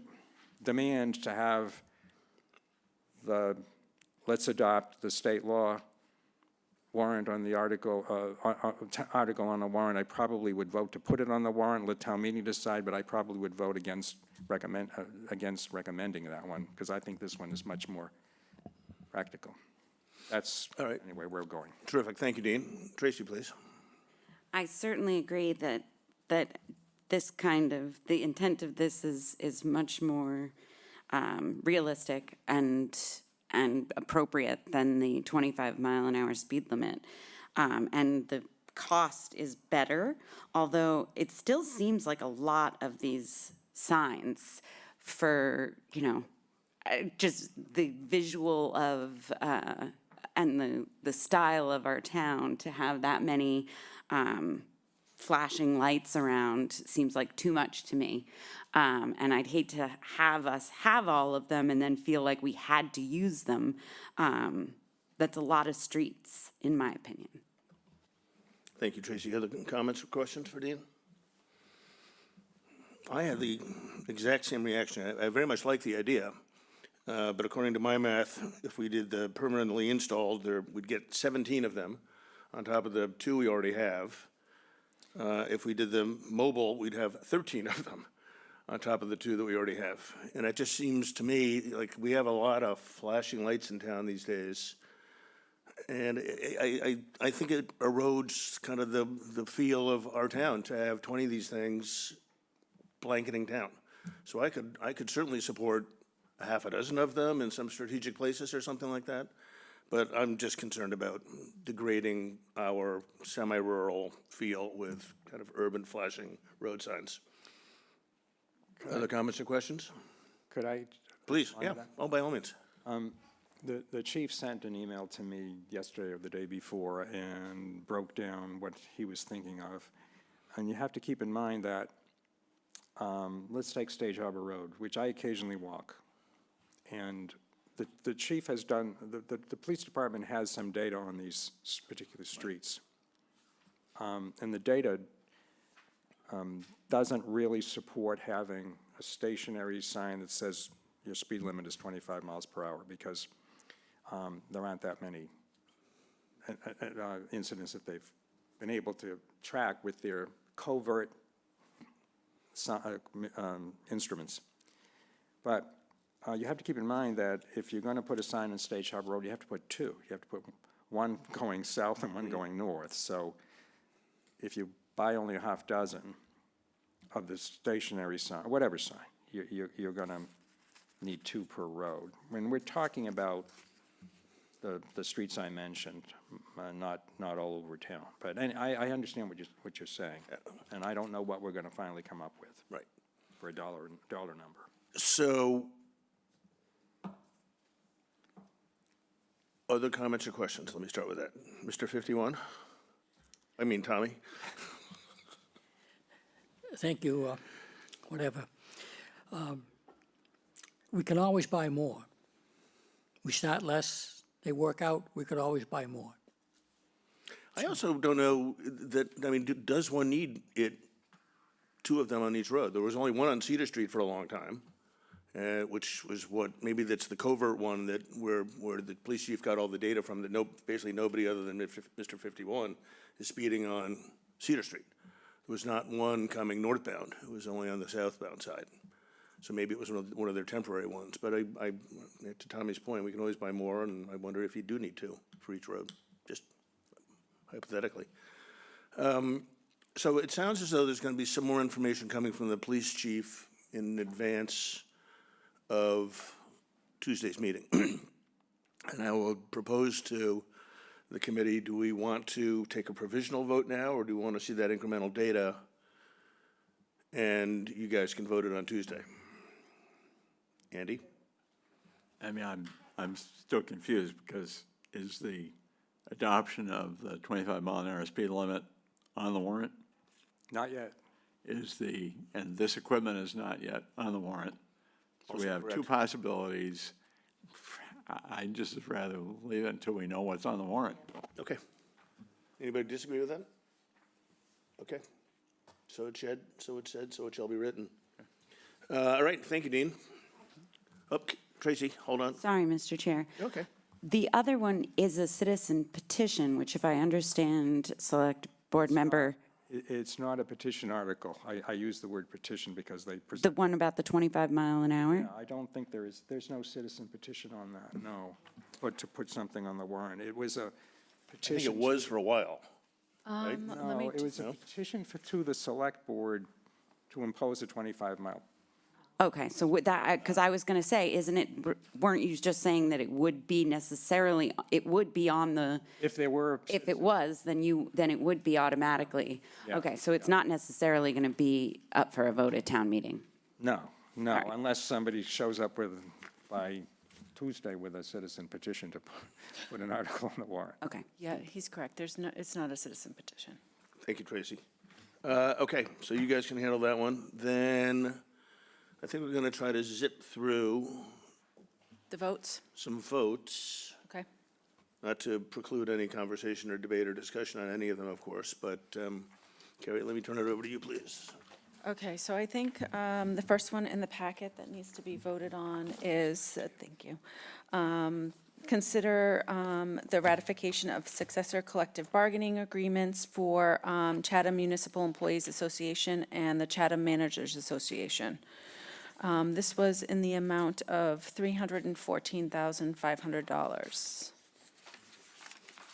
demand to have let's adopt the state law warrant on the article on the warrant, I probably would vote to put it on the warrant, let town meeting decide, but I probably would vote against recommending that one, because I think this one is much more practical. That's, all right, anyway, where we're going. Terrific. Thank you, Dean. Tracy, please. I certainly agree that this kind of, the intent of this is much more realistic and appropriate than the 25-mile-an-hour speed limit. And the cost is better, although it still seems like a lot of these signs for, just the visual of, and the style of our town, to have that many flashing lights around seems like too much to me. And I'd hate to have us have all of them and then feel like we had to use them. That's a lot of streets, in my opinion. Thank you, Tracy. Other comments or questions for Dean? I had the exact same reaction. I very much like the idea, but according to my math, if we did the permanently installed, we'd get 17 of them on top of the 2 we already have. If we did the mobile, we'd have 13 of them on top of the 2 that we already have. And it just seems to me like we have a lot of flashing lights in town these days. And I think it erodes kind of the feel of our town to have 20 of these things blanketing town. So I could certainly support a half a dozen of them in some strategic places or something like that. But I'm just concerned about degrading our semi-rural feel with kind of urban flashing road signs. Other comments or questions? Could I? Please, yeah. Oh, by all means. The chief sent an email to me yesterday or the day before and broke down what he was thinking of. And you have to keep in mind that, let's take Stage Harbor Road, which I occasionally walk. And the chief has done, the police department has some data on these particular streets. And the data doesn't really support having a stationary sign that says your speed limit is 25 miles per hour, because there aren't that many incidents that they've been able to track with their covert instruments. But you have to keep in mind that if you're going to put a sign on Stage Harbor Road, you have to put 2. You have to put one going south and one going north. So if you buy only a half dozen of the stationary sign, whatever sign, you're going to need 2 per road. When we're talking about the streets I mentioned, not all over town. But I understand what you're saying, and I don't know what we're gonna finally come up with. Right. For a dollar number. So, other comments or questions? Let me start with that. Mr. 51? I mean, Tommy? Thank you, whatever. We can always buy more. We start less, they work out, we could always buy more. I also don't know that, I mean, does one need two of them on each road? There was only one on Cedar Street for a long time, which was maybe that's the covert one that where the police chief got all the data from, that basically nobody other than Mr. 51 is speeding on Cedar Street. There was not one coming northbound. It was only on the southbound side. So maybe it was one of their temporary ones. But to Tommy's point, we can always buy more, and I wonder if you do need two for each road, just hypothetically. So it sounds as though there's going to be some more information coming from the police chief in advance of Tuesday's meeting. And I will propose to the committee, do we want to take a provisional vote now, or do we want to see that incremental data and you guys can vote it on Tuesday? Andy? I mean, I'm still confused because is the adoption of the 25-mile-an-hour speed limit on the warrant? Not yet. And this equipment is not yet on the warrant. So we have two possibilities. I just would rather leave it until we know what's on the warrant. Okay. Anybody disagree with that? Okay. So it said, so it shall be written. All right, thank you, Dean. Oh, Tracy, hold on. Sorry, Mr. Chair. Okay. The other one is a citizen petition, which if I understand, Select Board Member, It's not a petition article. I use the word petition because they the present. one about the 25 mile an hour? I don't think there's no citizen petition on that, no. But to put something on the warrant, it was a I think petition. it was for a while. Right? No, it was a petition to the Select Board to impose a 25-mile. Okay, so with that, because I was going to say, weren't you just saying that it would be on the, If there were. if it was, then it would be automatically? Yeah. Okay, so it's not necessarily going to be up for a vote at town meeting? No, right. unless somebody shows up by Tuesday with a citizen petition to put an article on the warrant. Okay. Yeah, he's correct. It's not a citizen petition. Thank you, Tracy. Okay, so you guys can handle that one. Then I think we're going to try to zip through The votes? some votes, Okay. not to preclude any conversation or debate or discussion on any of them, of course, but Carrie, let me turn it over to you, please. Okay, so I think the first one in the packet that needs to be voted on is, thank you, consider the ratification of successor collective bargaining agreements for Chatham Municipal Employees Association and the Chatham Managers Association. This was in the amount of $314,500.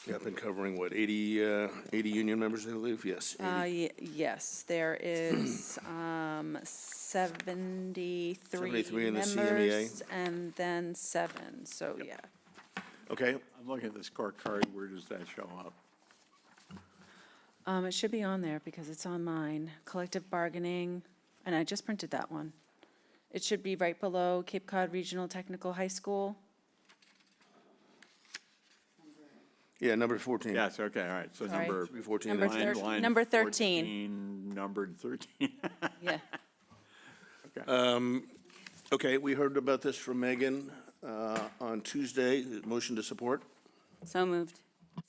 Yeah, been covering, what, 80 union members, I believe? Yes. 80. Yes, there is 73 73 in the CMEA. members, and then 7, so yeah. Okay, I'm looking at the scorecard. Where does that show up? It should be on there because it's on mine. Collective bargaining, and I just printed that one. It should be right below Cape Cod Regional Technical High School. yeah, number 14. Yes, okay, all right. So Sorry. number 314. Number that's- line Number 13. 14, numbered 13. Yeah. Okay, we heard about this from Megan on Tuesday. Motion to support? So moved.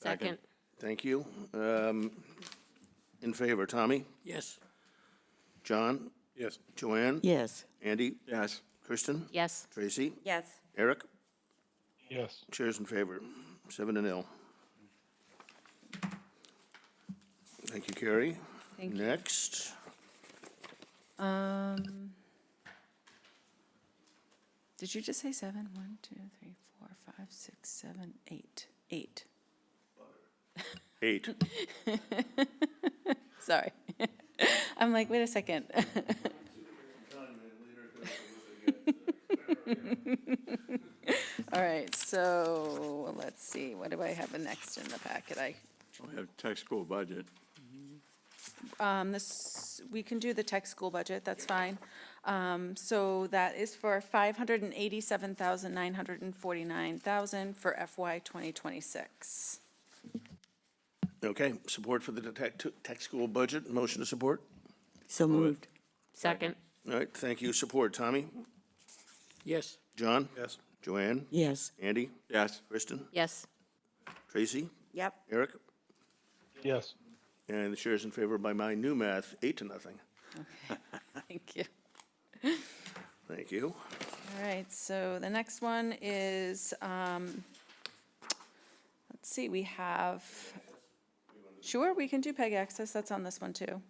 Second. Thank you. In favor, Tommy? Yes. John? Yes. Joanne? Yes. Andy? Yes. Kristen? Yes. Tracy? Yes. Eric? Yes. Chairs in favor, 7-0. Thank you, Carrie. Thank you. Next, Did you just say 7? 1, 2, 3, 4, 5, 6, 7, 8. 8. 8. Sorry. I'm like, wait a second. All right, so let's see, what do I have next in the packet? We have tech school budget. We can do the tech school budget, that's fine. So that is for $587,949,000 for FY 2026. Okay, support for the tech school budget, motion to support? So moved. Second. All right, thank you. Support, Tommy? Yes. John? Yes. Joanne? Yes. Andy? Yes. Kristen? Yes. Tracy? Yep. Eric? Yes. And the chair's in favor by my new math, 8-0. Thank you. Thank you. All right, so the next one is, let's see, we have, sure, we can do PEG access, that's on this one too.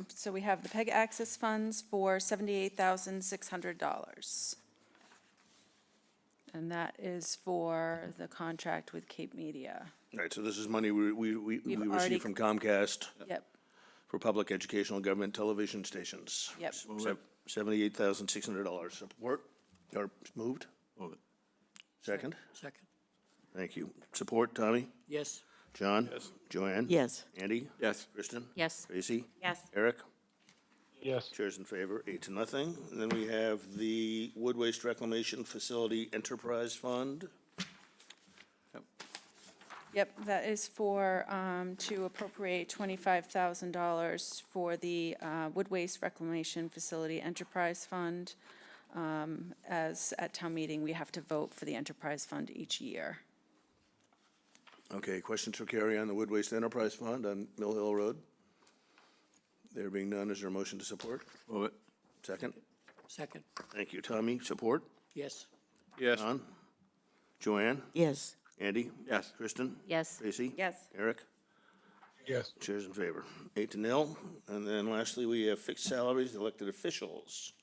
So we have the PEG access funds for $78,600. And that is for the contract with Cape Media. All right, so this is money we We've already- received from Comcast Yep, for public educational government television stations. Yep. $78,600. Support, or moved? Move it. Second? Second. Thank you. Support, Tommy? Yes. John? Yes. Joanne? Yes. Andy? Yes. Kristen? Yes. Tracy? Yes. Eric? Yes. Chair's in favor, 8-0. And then we have the Wood Waste Reclamation Facility Enterprise Fund. yep, that is for, to appropriate $25,000 for the Wood Waste Reclamation Facility Enterprise Fund. As at town meeting, we have to vote for the enterprise fund each year. Okay, questions for Carrie on the Wood Waste Enterprise Fund on Mill Hill Road? There being none, is there a motion to support? Move it. Second? Second. Thank you, Tommy. Support? Yes. Yes. John? Joanne? Yes. Andy? Yes. Kristen? Yes. Tracy? Yes. Eric? Yes. Chair's in favor, 8-0. And then lastly, we have fixed salaries, elected officials.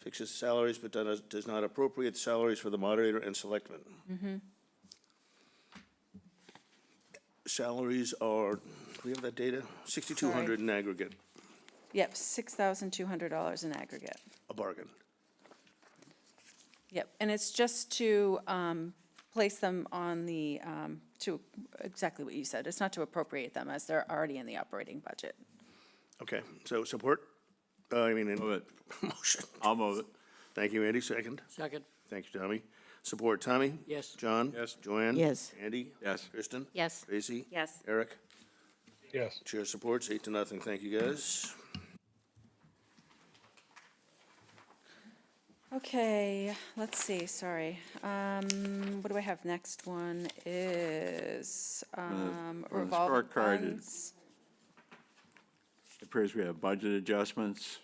Fixes salaries but does not appropriate salaries for the moderator and selectmen. Salaries are, do we have that data? 6,200 in aggregate, Yep, $6,200 in aggregate. a bargain. Yep, and it's just to place them on the, to, exactly what you said. It's not to appropriate them as they're already in the operating budget. Okay, so support? Move it. Motion. I'll move it. Thank you, Andy, second. Second. Thank you, Tommy. Support, Tommy? Yes. John? Yes. Joanne? Yes. Andy? Yes. Kristen? Yes. Tracy? Yes. Eric? Yes. Chair supports, 8-0. Thank you, guys. Okay, let's see, sorry. What do I have next? One is For the revolving scorecard, funds. It appears we have budget adjustments,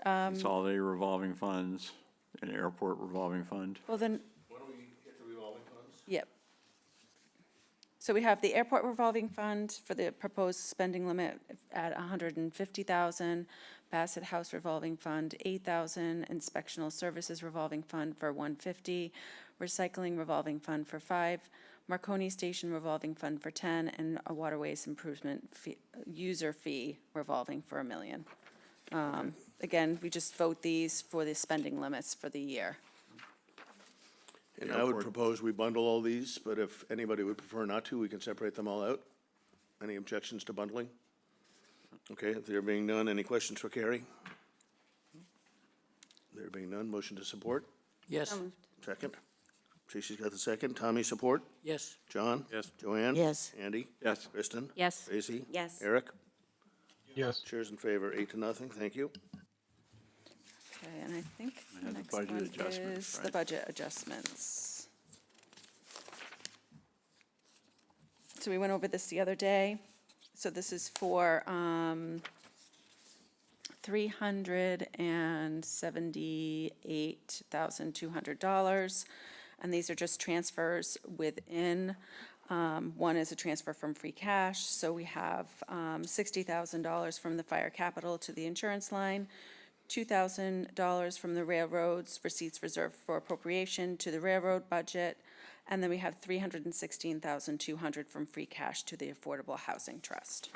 consolidated revolving funds, and airport revolving fund. Well, then, Why don't we hit the revolving funds? yep. So we have the airport revolving fund for the proposed spending limit at $150,000, Bassett House revolving fund, $8,000, inspectional services revolving fund for $150, recycling revolving fund for $5, Marconi Station revolving fund for $10, and a waterways improvement user fee revolving for $1 million. Again, we just vote these for the spending limits for the year. And I would propose we bundle all these, but if anybody would prefer not to, we can separate them all out. Any objections to bundling? Okay, if there being none, any questions for Carrie? There being none, motion to support? Yes. Second? Tracy's got the second. Tommy, support? Yes. John? Yes. Joanne? Yes. Andy? Yes. Kristen? Yes. Tracy? Yes. Eric? Yes. Chair's in favor, 8-0. Thank you. Okay, and I think the have the next budget one adjustments, is the right? budget adjustments. So we went over this the other day. So this is for $378,200. And these are just transfers within. One is a transfer from free cash. So we have $60,000 from the fire capital to the insurance line, $2,000 from the railroads, receipts reserved for appropriation to the railroad budget, and then we have $316,200 from free cash to the Affordable Housing Trust.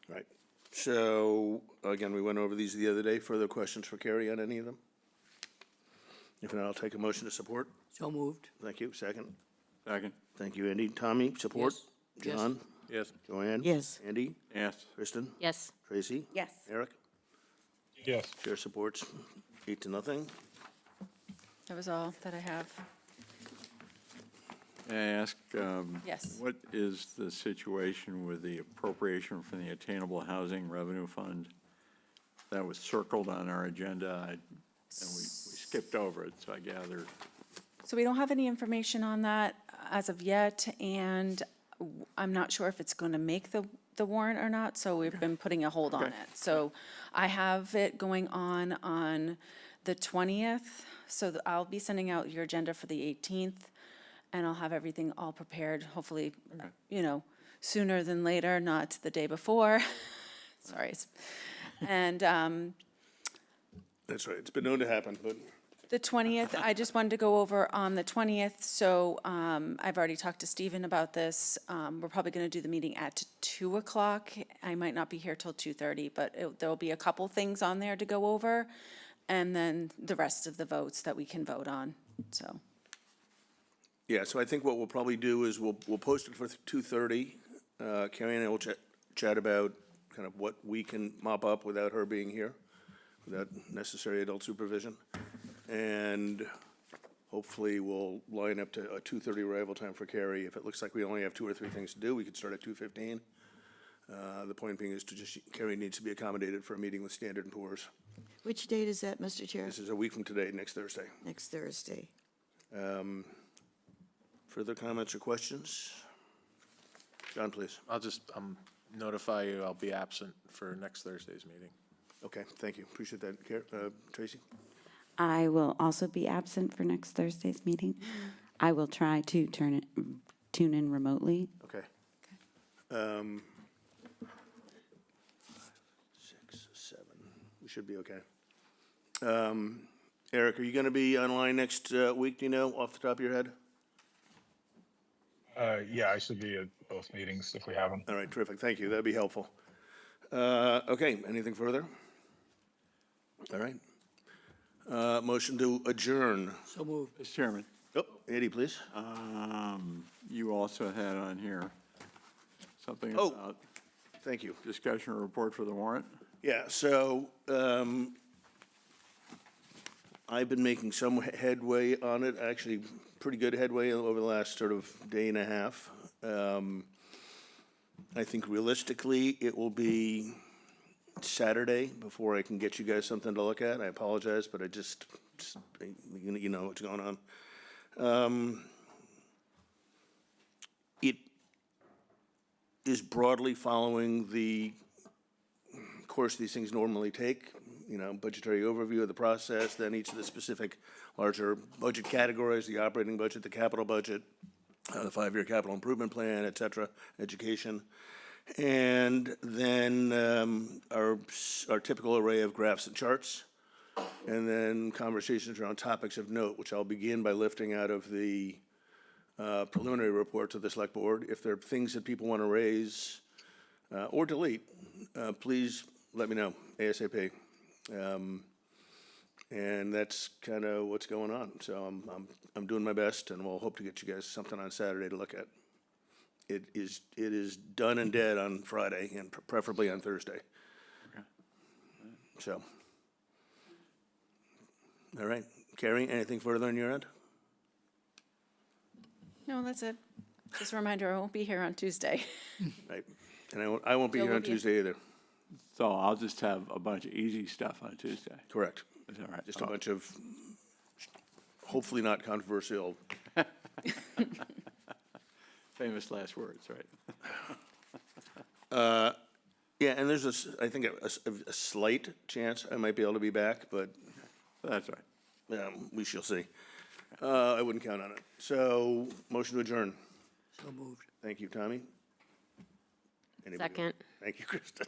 Right. So, again, we went over these the other day. Further questions for Carrie on any of them? If not, I'll take a motion to support. So moved. Thank you. Second. Second. Thank you, Andy. Tommy, support? Yes. Yes. John? Yes. Joanne? Yes. Andy? Yes. Kristen? Yes. Tracy? Yes. Eric? Yes. Chair supports 8-0. That was all that I have. May I ask, Yes. what is the situation with the appropriation from the Attainable Housing Revenue Fund? That was circled on our agenda, and we skipped over it, so I gather. So we don't have any information on that as of yet, and I'm not sure if it's going to make the warrant or not, so we've been putting a hold on Okay. it. So I have it going on the 20th, so I'll be sending out your agenda for the 18th, and I'll have everything all prepared, hopefully, sooner than later, not the day before. Sorry. And That's right. It's been known to happen, but the 20th, I just wanted to go over on the 20th, so I've already talked to Stephen about this. We're probably going to do the meeting at 2 o'clock. I might not be here till 2:30, but there'll be a couple things on there to go over, and then the rest of the votes that we can vote on, so. yeah, so I think what we'll probably do is we'll post it for 2:30. Carrie and I will chat about kind of what we can mop up without her being here, without necessary adult supervision. And hopefully we'll line up to a 2:30 arrival time for Carrie. If it looks like we only have 2 or 3 things to do, we could start at 2:15. The point being is Carrie needs to be accommodated for a meeting with Standard & Poor's. Which date is that, Mr. Chair? This is a week from today, next Thursday. Next Thursday. Further comments or questions? John, please. I'll just, notify you I'll be absent for next Thursday's meeting. Okay, thank you. Appreciate that. Tracy? I will also be absent for next Thursday's meeting. I will try to tune in remotely. Okay. 6, 7, we should be okay. Eric, are you going to be online next week, do you know, off the top of your head? Yeah, I should be at both meetings if we have them. All right, terrific, thank you, that'd be helpful. Okay, anything further? All right. Motion to adjourn. So moved. Mr. Chairman, Oh, Eddie, please. you also had on here something Oh. about Thank you. discussion or report for the warrant. Yeah, so, I've been making some headway on it, actually, pretty good headway over the last sort of day and a half. I think realistically, it will be Saturday before I can get you guys something to look at. I apologize, but I just you know what's going on. It is broadly following the course these things normally take, budgetary overview of the process, then each of the specific larger budget categories, the operating budget, the capital budget, the 5-year capital improvement plan, et cetera, education. And then our typical array of graphs and charts, and then conversations around topics of note, which I'll begin by lifting out of the preliminary report to the select board. If there are things that people want to raise or delete, please let me know ASAP. And that's kind of what's going on. So I'm doing my best, and we'll hope to get you guys something on Saturday to look at. It is done and dead on Friday, and preferably on Thursday. So, all right, Carrie, anything further on your end? No, that's it. Just a reminder, I won't be here on Tuesday. Right, and I won't be Jill here will on be- Tuesday either. So I'll just have a bunch of easy stuff on Tuesday. Correct. Is that right? Just a bunch of hopefully not controversial. Famous last words, right? Yeah, and there's I think a slight chance I might be able to be back, but That's right. we shall see. I wouldn't count on it. So, motion to adjourn. So moved. Thank you, Tommy. Anybody? Second. Thank you, Kristen.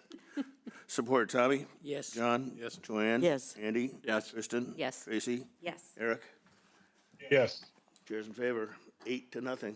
Support, Tommy? Yes. John? Yes. Joanne? Yes. Andy? Yes. Kristen? Yes. Tracy? Yes. Eric? Yes. Chairs in favor, 8-0.